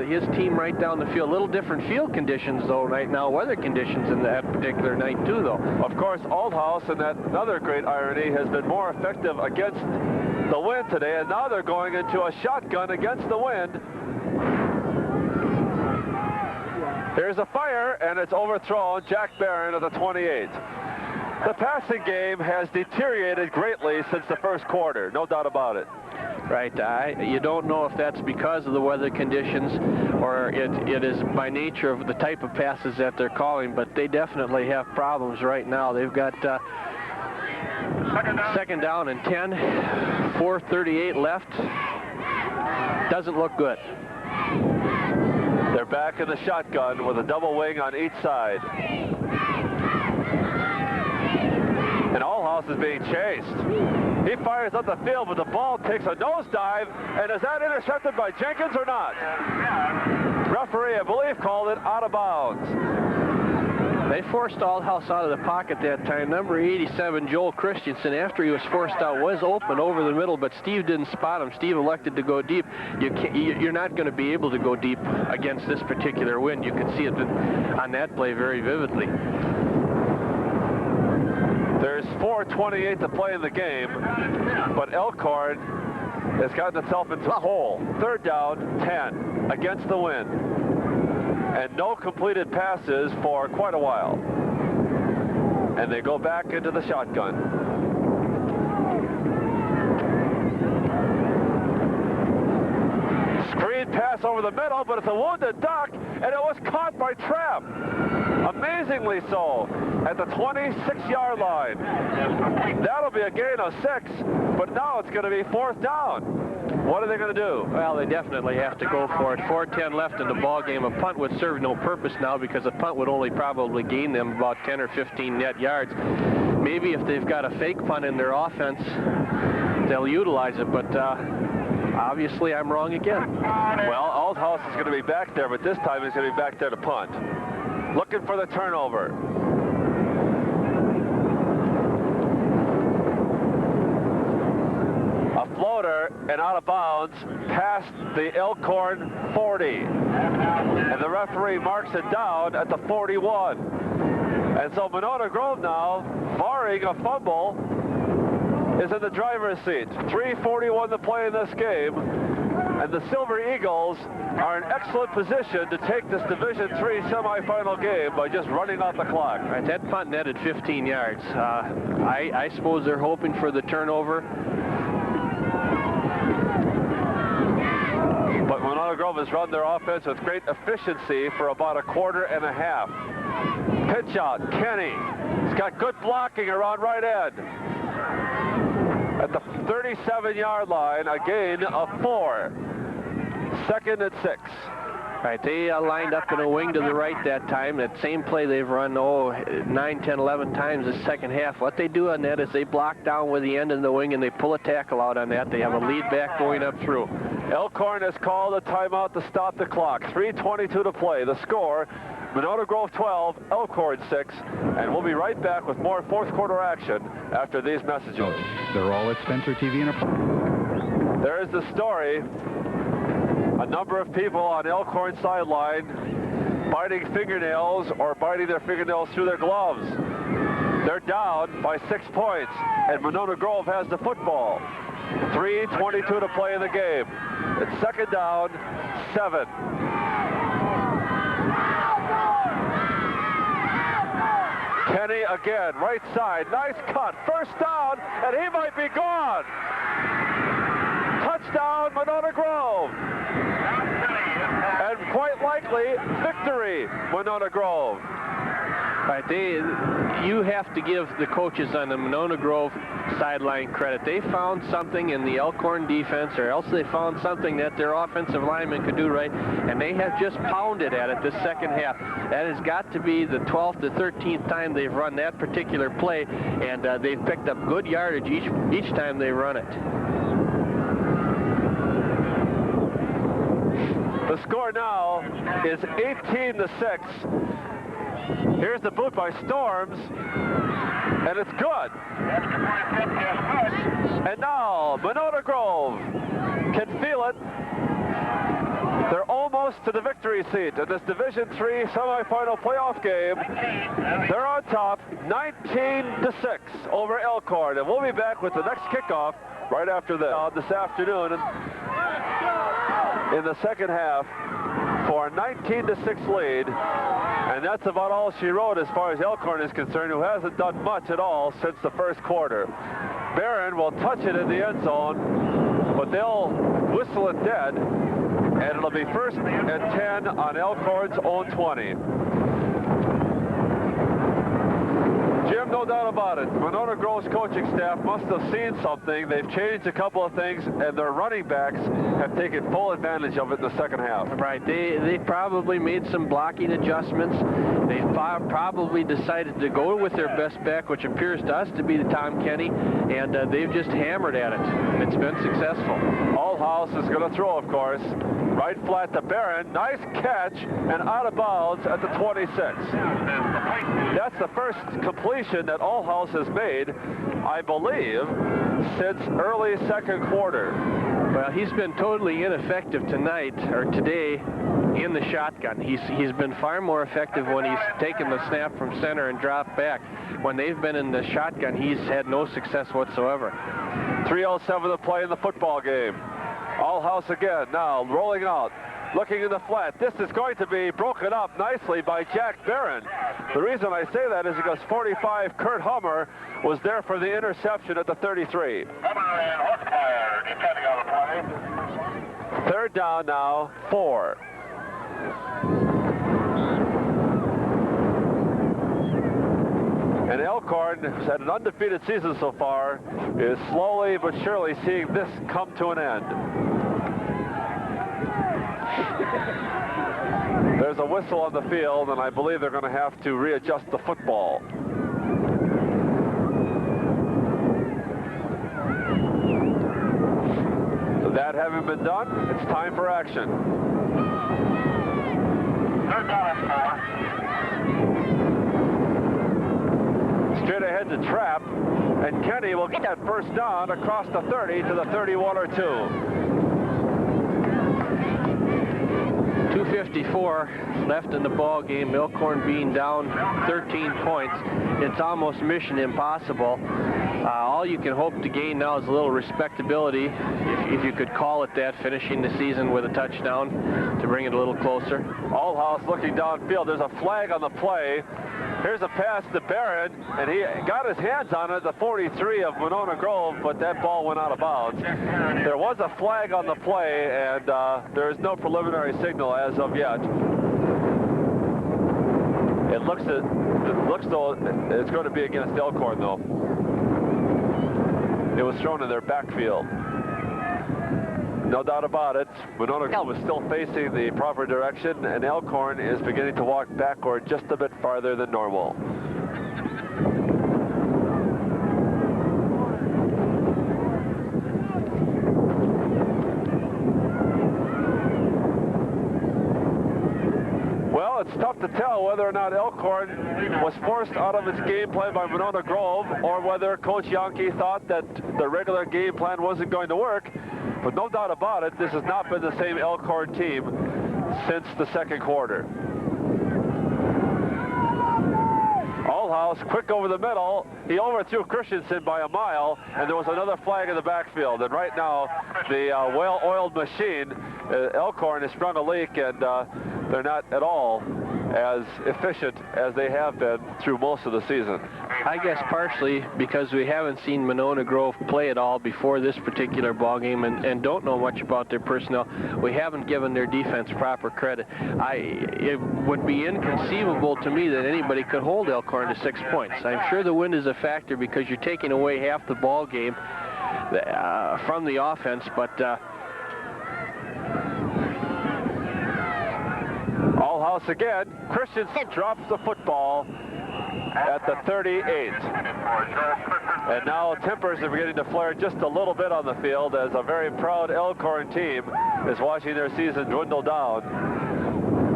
C: his team right down the field. A little different field conditions though right now, weather conditions in that particular night too though.
B: Of course, Aldhouse, and that another great irony, has been more effective against the wind today, and now they're going into a shotgun against the wind. There's a fire, and it's overthrown. Jack Barron at the 28. The passing game has deteriorated greatly since the first quarter, no doubt about it.
C: Right. You don't know if that's because of the weather conditions or it is by nature of the type of passes that they're calling, but they definitely have problems right now. They've got second down and 10, 4:38 left. Doesn't look good.
B: They're back in the shotgun with a double wing on each side. And Aldhouse is being chased. He fires up the field, but the ball takes a nosedive. And is that intercepted by Jenkins or not? Referee, I believe, called it out of bounds.
C: They forced Aldhouse out of the pocket that time. Number 87, Joel Christensen, after he was forced out, was open over the middle, but Steve didn't spot him. Steve elected to go deep. You're not going to be able to go deep against this particular wind. You can see it on that play very vividly.
B: There's 4:28 to play in the game, but Elkhorn has gotten itself into a hole. 3rd down, 10 against the wind. And no completed passes for quite a while. And they go back into the shotgun. Screen pass over the middle, but it's a wounded duck, and it was caught by Trapp. Amazingly so, at the 26-yard line. That'll be a gain of 6, but now it's going to be 4th down. What are they going to do?
C: Well, they definitely have to go for it. 4:10 left in the ball game. A punt would serve no purpose now because a punt would only probably gain them about 10 or 15 net yards. Maybe if they've got a fake punt in their offense, they'll utilize it, but obviously I'm wrong again.
B: Well, Aldhouse is going to be back there, but this time he's going to be back there to punt. Looking for the turnover. A floater and out of bounds past the Elkhorn 40. And the referee marks it down at the 41. And so Monona Grove now, barring a fumble, is in the driver's seat. 3:41 to play in this game. And the Silver Eagles are in excellent position to take this Division III semifinal game by just running out the clock.
C: Right, that punt netted 15 yards. I suppose they're hoping for the turnover.
B: But Monona Grove has run their offense with great efficiency for about a quarter and a half. Pitch out, Kenny. He's got good blocking around right end. At the 37-yard line, a gain of 4. 2nd and 6.
C: Right, they lined up in a wing to the right that time. That same play they've run, 9, 10, 11 times this second half. What they do on that is they block down with the end in the wing and they pull a tackle out on that. They have a lead back going up through.
B: Elkhorn has called a timeout to stop the clock. 3:22 to play. The score, Monona Grove 12, Elkhorn 6. And we'll be right back with more 4th quarter action after these messages.
A: They're all at Spencer TV Enterprise.
B: There is the story. A number of people on Elkhorn sideline biting fingernails or biting their fingernails through their gloves. They're down by 6 points, and Monona Grove has the football. 3:22 to play in the game. It's 2nd down, 7. Kenny again, right side, nice cut, 1st down, and he might be gone. Touchdown, Monona Grove. And quite likely, victory, Monona Grove.
C: Right, you have to give the coaches on the Monona Grove sideline credit. They found something in the Elkhorn defense, or else they found something that their offensive linemen could do right, and they have just pounded at it this second half. That has got to be the 12th to 13th time they've run that particular play, and they've picked up good yardage each time they run it.
B: The score now is 18-6. Here's the boot by Storms, and it's good. And now Monona Grove can feel it. They're almost to the victory seat in this Division III semifinal playoff game. They're on top, 19-6 over Elkhorn, and we'll be back with the next kickoff right after this afternoon in the second half for a 19-6 lead. And that's about all she wrote as far as Elkhorn is concerned, who hasn't done much at all since the first quarter. Barron will touch it in the end zone, but they'll whistle it dead, and it'll be 1st and 10 on Elkhorn's own 20. Jim, no doubt about it. Monona Grove's coaching staff must have seen something. They've changed a couple of things, and their running backs have taken full advantage of it in the second half.
C: Right. They probably made some blocking adjustments. They probably decided to go with their best back, which appears to us to be the Tom Kenny, and they've just hammered at it. It's been successful.
B: Allhouse is going to throw, of course. Right flat to Barron. Nice catch, and out of bounds at the 26. That's the first completion that Allhouse has made, I believe, since early second quarter.
C: Well, he's been totally ineffective tonight, or today, in the shotgun. He's been far more effective when he's taken the snap from center and dropped back. When they've been in the shotgun, he's had no success whatsoever.
B: 3:07 to play in the football game. Allhouse again, now rolling out, looking in the flat. This is going to be broken up nicely by Jack Barron. The reason I say that is because 45 Kurt Hummer was there for the interception at the 33.
D: Hummer and Horsemeyer depending on the play.
B: Third down now, 4. And Elkhorn, who's had an undefeated season so far, is slowly but surely seeing this come to an end. There's a whistle on the field, and I believe they're going to have to readjust the football. So that having been done, it's time for action.
D: Third down and 4.
B: Straight ahead to Trapp, and Kenny will get that first down across the 30 to the 31 or 2.
C: 2:54 left in the ball game. Elkhorn being down 13 points. It's almost mission impossible. All you can hope to gain now is a little respectability, if you could call it that, finishing the season with a touchdown to bring it a little closer.
B: Allhouse looking downfield. There's a flag on the play. Here's a pass to Barron, and he got his hands on it at the 43 of Monona Grove, but that ball went out of bounds. There was a flag on the play, and there is no preliminary signal as of yet. It looks though it's going to be against Elkhorn, though. It was thrown in their backfield. No doubt about it. Monona Grove is still facing the proper direction, and Elkhorn is beginning to walk backward just a bit farther than normal. Well, it's tough to tell whether or not Elkhorn was forced out of its game plan by Monona Grove, or whether Coach Yankee thought that the regular game plan wasn't going to work. But no doubt about it, this has not been the same Elkhorn team since the second quarter. Allhouse, quick over the middle. He overthrew Christensen by a mile, and there was another flag in the backfield. And right now, the well-oiled machine, Elkhorn, has sprung a leak, and they're not at all as efficient as they have been through most of the season.
C: I guess partially because we haven't seen Monona Grove play at all before this particular ball game, and don't know much about their personnel. We haven't given their defense proper credit. It would be inconceivable to me that anybody could hold Elkhorn to 6 points. I'm sure the wind is a factor because you're taking away half the ball game from the offense, but
B: Allhouse again. Christensen drops the football at the 38. And now tempers are beginning to flare just a little bit on the field as a very proud Elkhorn team is watching their season dwindle down.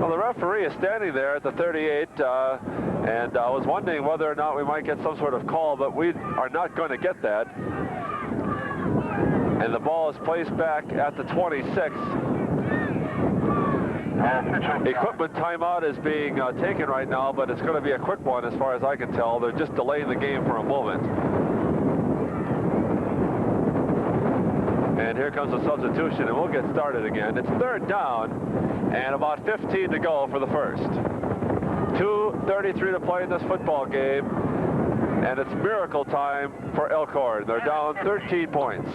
B: Well, the referee is standing there at the 38, and I was wondering whether or not we might get some sort of call, but we are not going to get that. And the ball is placed back at the 26. Equipment timeout is being taken right now, but it's going to be a quick one as far as I can tell. They're just delaying the game for a moment. And here comes the substitution, and we'll get started again. It's third down, and about 15 to go for the first. 2:33 to play in this football game, and it's miracle time for Elkhorn. They're down 13 points.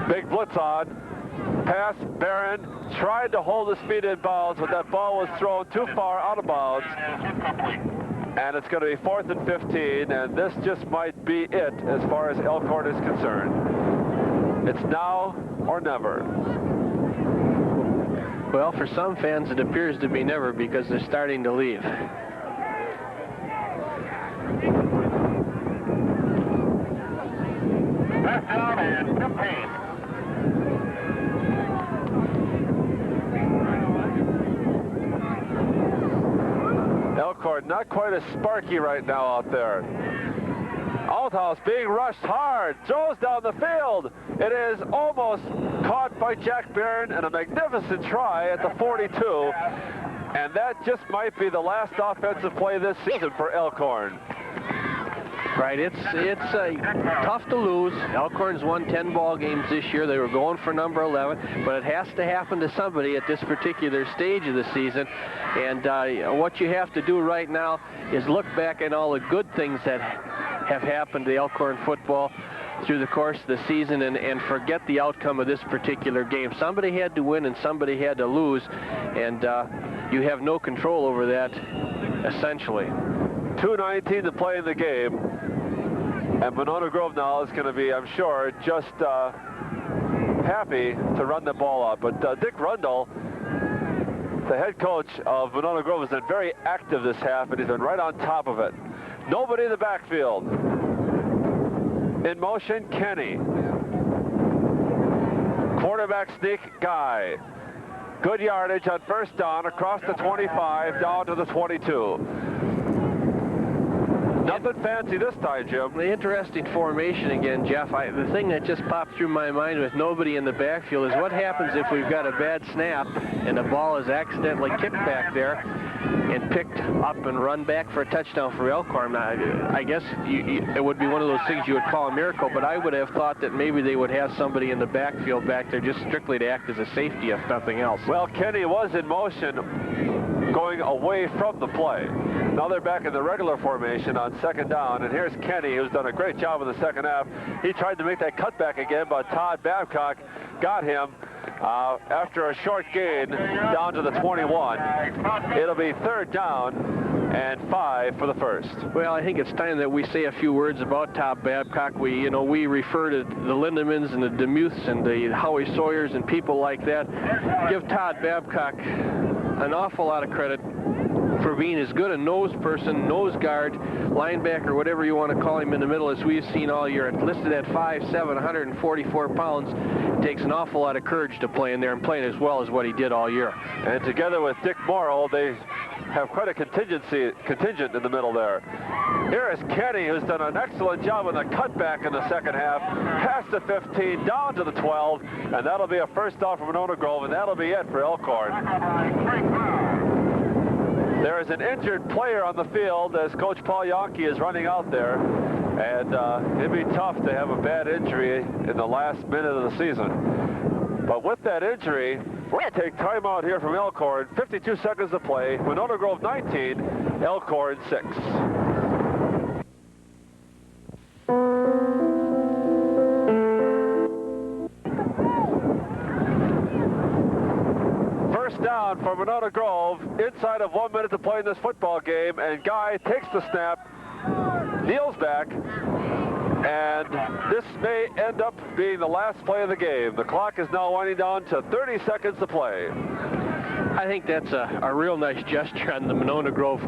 B: Big blitz on. Pass, Barron, tried to hold his feet in bounds, but that ball was thrown too far out of bounds. And it's going to be 4th and 15, and this just might be it as far as Elkhorn is concerned. It's now or never.
C: Well, for some fans, it appears to be never because they're starting to leave.
D: Back down and 15.
B: Elkhorn not quite as sparky right now out there. Althouse being rushed hard, throws down the field. It is almost caught by Jack Barron, and a magnificent try at the 42. And that just might be the last offensive play this season for Elkhorn.
C: Right, it's tough to lose. Elkhorn's won 10 ball games this year. They were going for number 11, but it has to happen to somebody at this particular stage of the season. And what you have to do right now is look back at all the good things that have happened to Elkhorn football through the course of the season and forget the outcome of this particular game. Somebody had to win and somebody had to lose, and you have no control over that, essentially.
B: 2:19 to play in the game. And Monona Grove now is going to be, I'm sure, just happy to run the ball out. But Dick Rundle, the head coach of Monona Grove, has been very active this half, and he's been right on top of it. Nobody in the backfield. In motion, Kenny. Quarterback sneak, Guy. Good yardage on first down across the 25 down to the 22. Nothing fancy this time, Jim.
C: The interesting formation again, Jeff. The thing that just popped through my mind with nobody in the backfield is what happens if we've got a bad snap and the ball is accidentally kicked back there and picked up and run back for a touchdown for Elkhorn. I guess it would be one of those things you would call a miracle, but I would have thought that maybe they would have somebody in the backfield back there just strictly to act as a safety, if nothing else.
B: Well, Kenny was in motion going away from the play. Now they're back in the regular formation on second down, and here's Kenny, who's done a great job in the second half. He tried to make that cutback again, but Todd Babcock got him after a short gain down to the 21. It'll be 3rd down and 5 for the first.
C: Well, I think it's time that we say a few words about Todd Babcock. We refer to the Lindemans and the Demuths and the Howie Sawyers and people like that. Give Todd Babcock an awful lot of credit for being as good a nose person, nose guard, linebacker, whatever you want to call him in the middle, as we've seen all year. Listed at 5'7", 144 pounds. It takes an awful lot of courage to play in there and playing as well as what he did all year.
B: And together with Dick Morrow, they have quite a contingent in the middle there. Here is Kenny, who's done an excellent job on the cutback in the second half. Past the 15, down to the 12, and that'll be a first down for Monona Grove, and that'll be it for Elkhorn. There is an injured player on the field as Coach Paul Yonke is running out there, and it'd be tough to have a bad injury in the last minute of the season. But with that injury, we're going to take time out here from Elkhorn. 52 seconds to play. Monona Grove 19, Elkhorn 6. First down for Monona Grove, inside of 1 minute to play in this football game, and Guy takes the snap, kneels back, and this may end up being the last play of the game. The clock is now winding down to 30 seconds to play.
C: I think that's a real nice gesture on the Monona Grove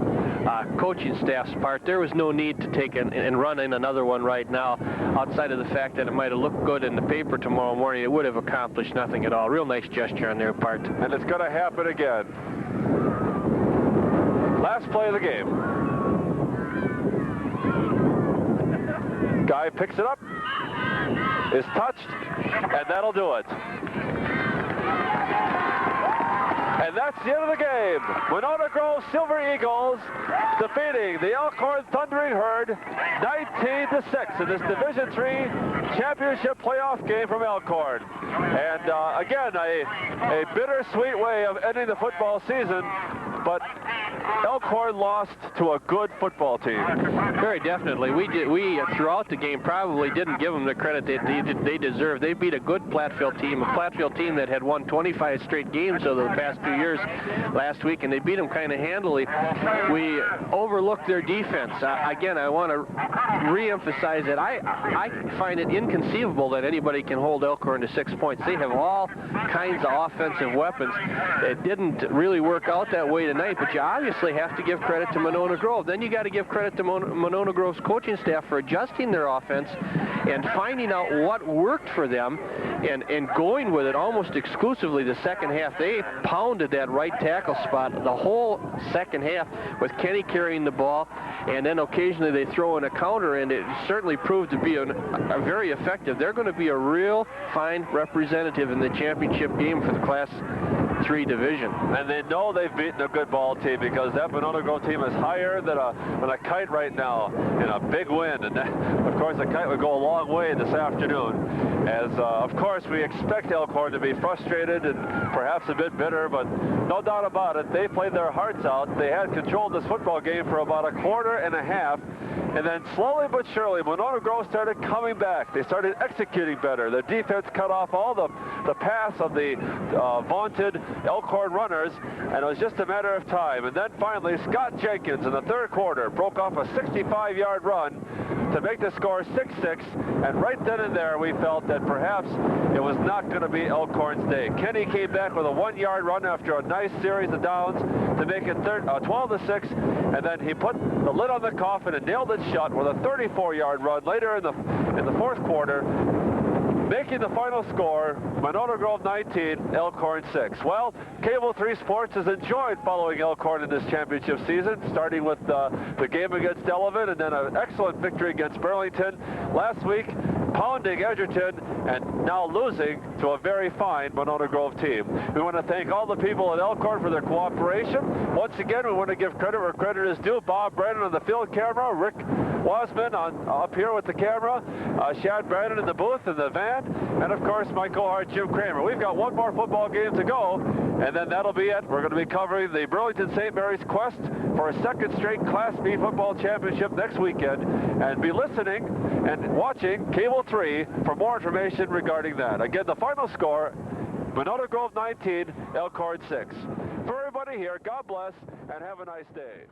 C: coaching staff's part. There was no need to take and run in another one right now, outside of the fact that it might have looked good in the paper tomorrow morning. It would have accomplished nothing at all. Real nice gesture on their part.
B: And it's going to happen again. Last play of the game. Guy picks it up, is touched, and that'll do it. And that's the end of the game. Monona Grove Silver Eagles defeating the Elkhorn Thundering Herd 19-6 in this Division III championship playoff game from Elkhorn. And again, a bittersweet way of ending the football season. but Elkhorn lost to a good football team.
C: Very definitely. We throughout the game probably didn't give them the credit they deserve. They beat a good Platteville team that had won 25 straight games over the past 2 years last week, and they beat them kind of handily. We overlooked their defense. Again, I want to re-emphasize that I find it inconceivable that anybody can hold Elkhorn to 6 points. They have all kinds of offensive weapons. It didn't really work out that way tonight, but you obviously have to give credit to Monona Grove. Then you got to give credit to Monona Grove's coaching staff for adjusting their offense and finding out what worked for them and going with it almost exclusively the second half. They pounded that right tackle spot the whole second half with Kenny carrying the ball, and then occasionally they throw in a counter, and it certainly proved to be a very effective. They're going to be a real fine representative in the championship game for the Class 3 division.
B: And they know they've beaten a good ball team because that Monona Grove team is higher than a kite right now in a big wind. And that, of course, the kite would go a long way this afternoon. As, of course, we expect Elkhorn to be frustrated and perhaps a bit bitter, but no doubt about it, they played their hearts out. They had controlled this football game for about a quarter and a half. And then slowly but surely, Monona Grove started coming back. They started executing better. Their defense cut off all the pass of the vaunted Elkhorn runners, and it was just a matter of time. And then finally, Scott Jenkins in the third quarter broke off a 65-yard run to make the score 6-6. And right then and there, we felt that perhaps it was not going to be Elkhorn's day. Kenny came back with a 1-yard run after a nice series of downs to make it 12-6, and then he put the lid on the coffin and nailed it shut with a 34-yard run later in the fourth quarter, making the final score Monona Grove 19, Elkhorn 6. Well, Cable 3 Sports has enjoyed following Elkhorn in this championship season, starting with the game against Delavan and then an excellent victory against Burlington. Last week, pounding Edgerton and now losing to a very fine Monona Grove team. We want to thank all the people at Elkhorn for their cooperation. Once again, we want to give credit where credit is due. Bob Brennan on the field camera, Rick Wasman up here with the camera, Shad Brandon in the booth and the van, and of course my co-heart Jim Kramer. We've got one more football game to go, and then that'll be it. We're going to be covering the Burlington St. Mary's quest for a second straight Class B football championship next weekend, and be listening and watching Cable 3 for more information regarding that. Again, the final score, Monona Grove 19, Elkhorn 6. For everybody here, God bless and have a nice day.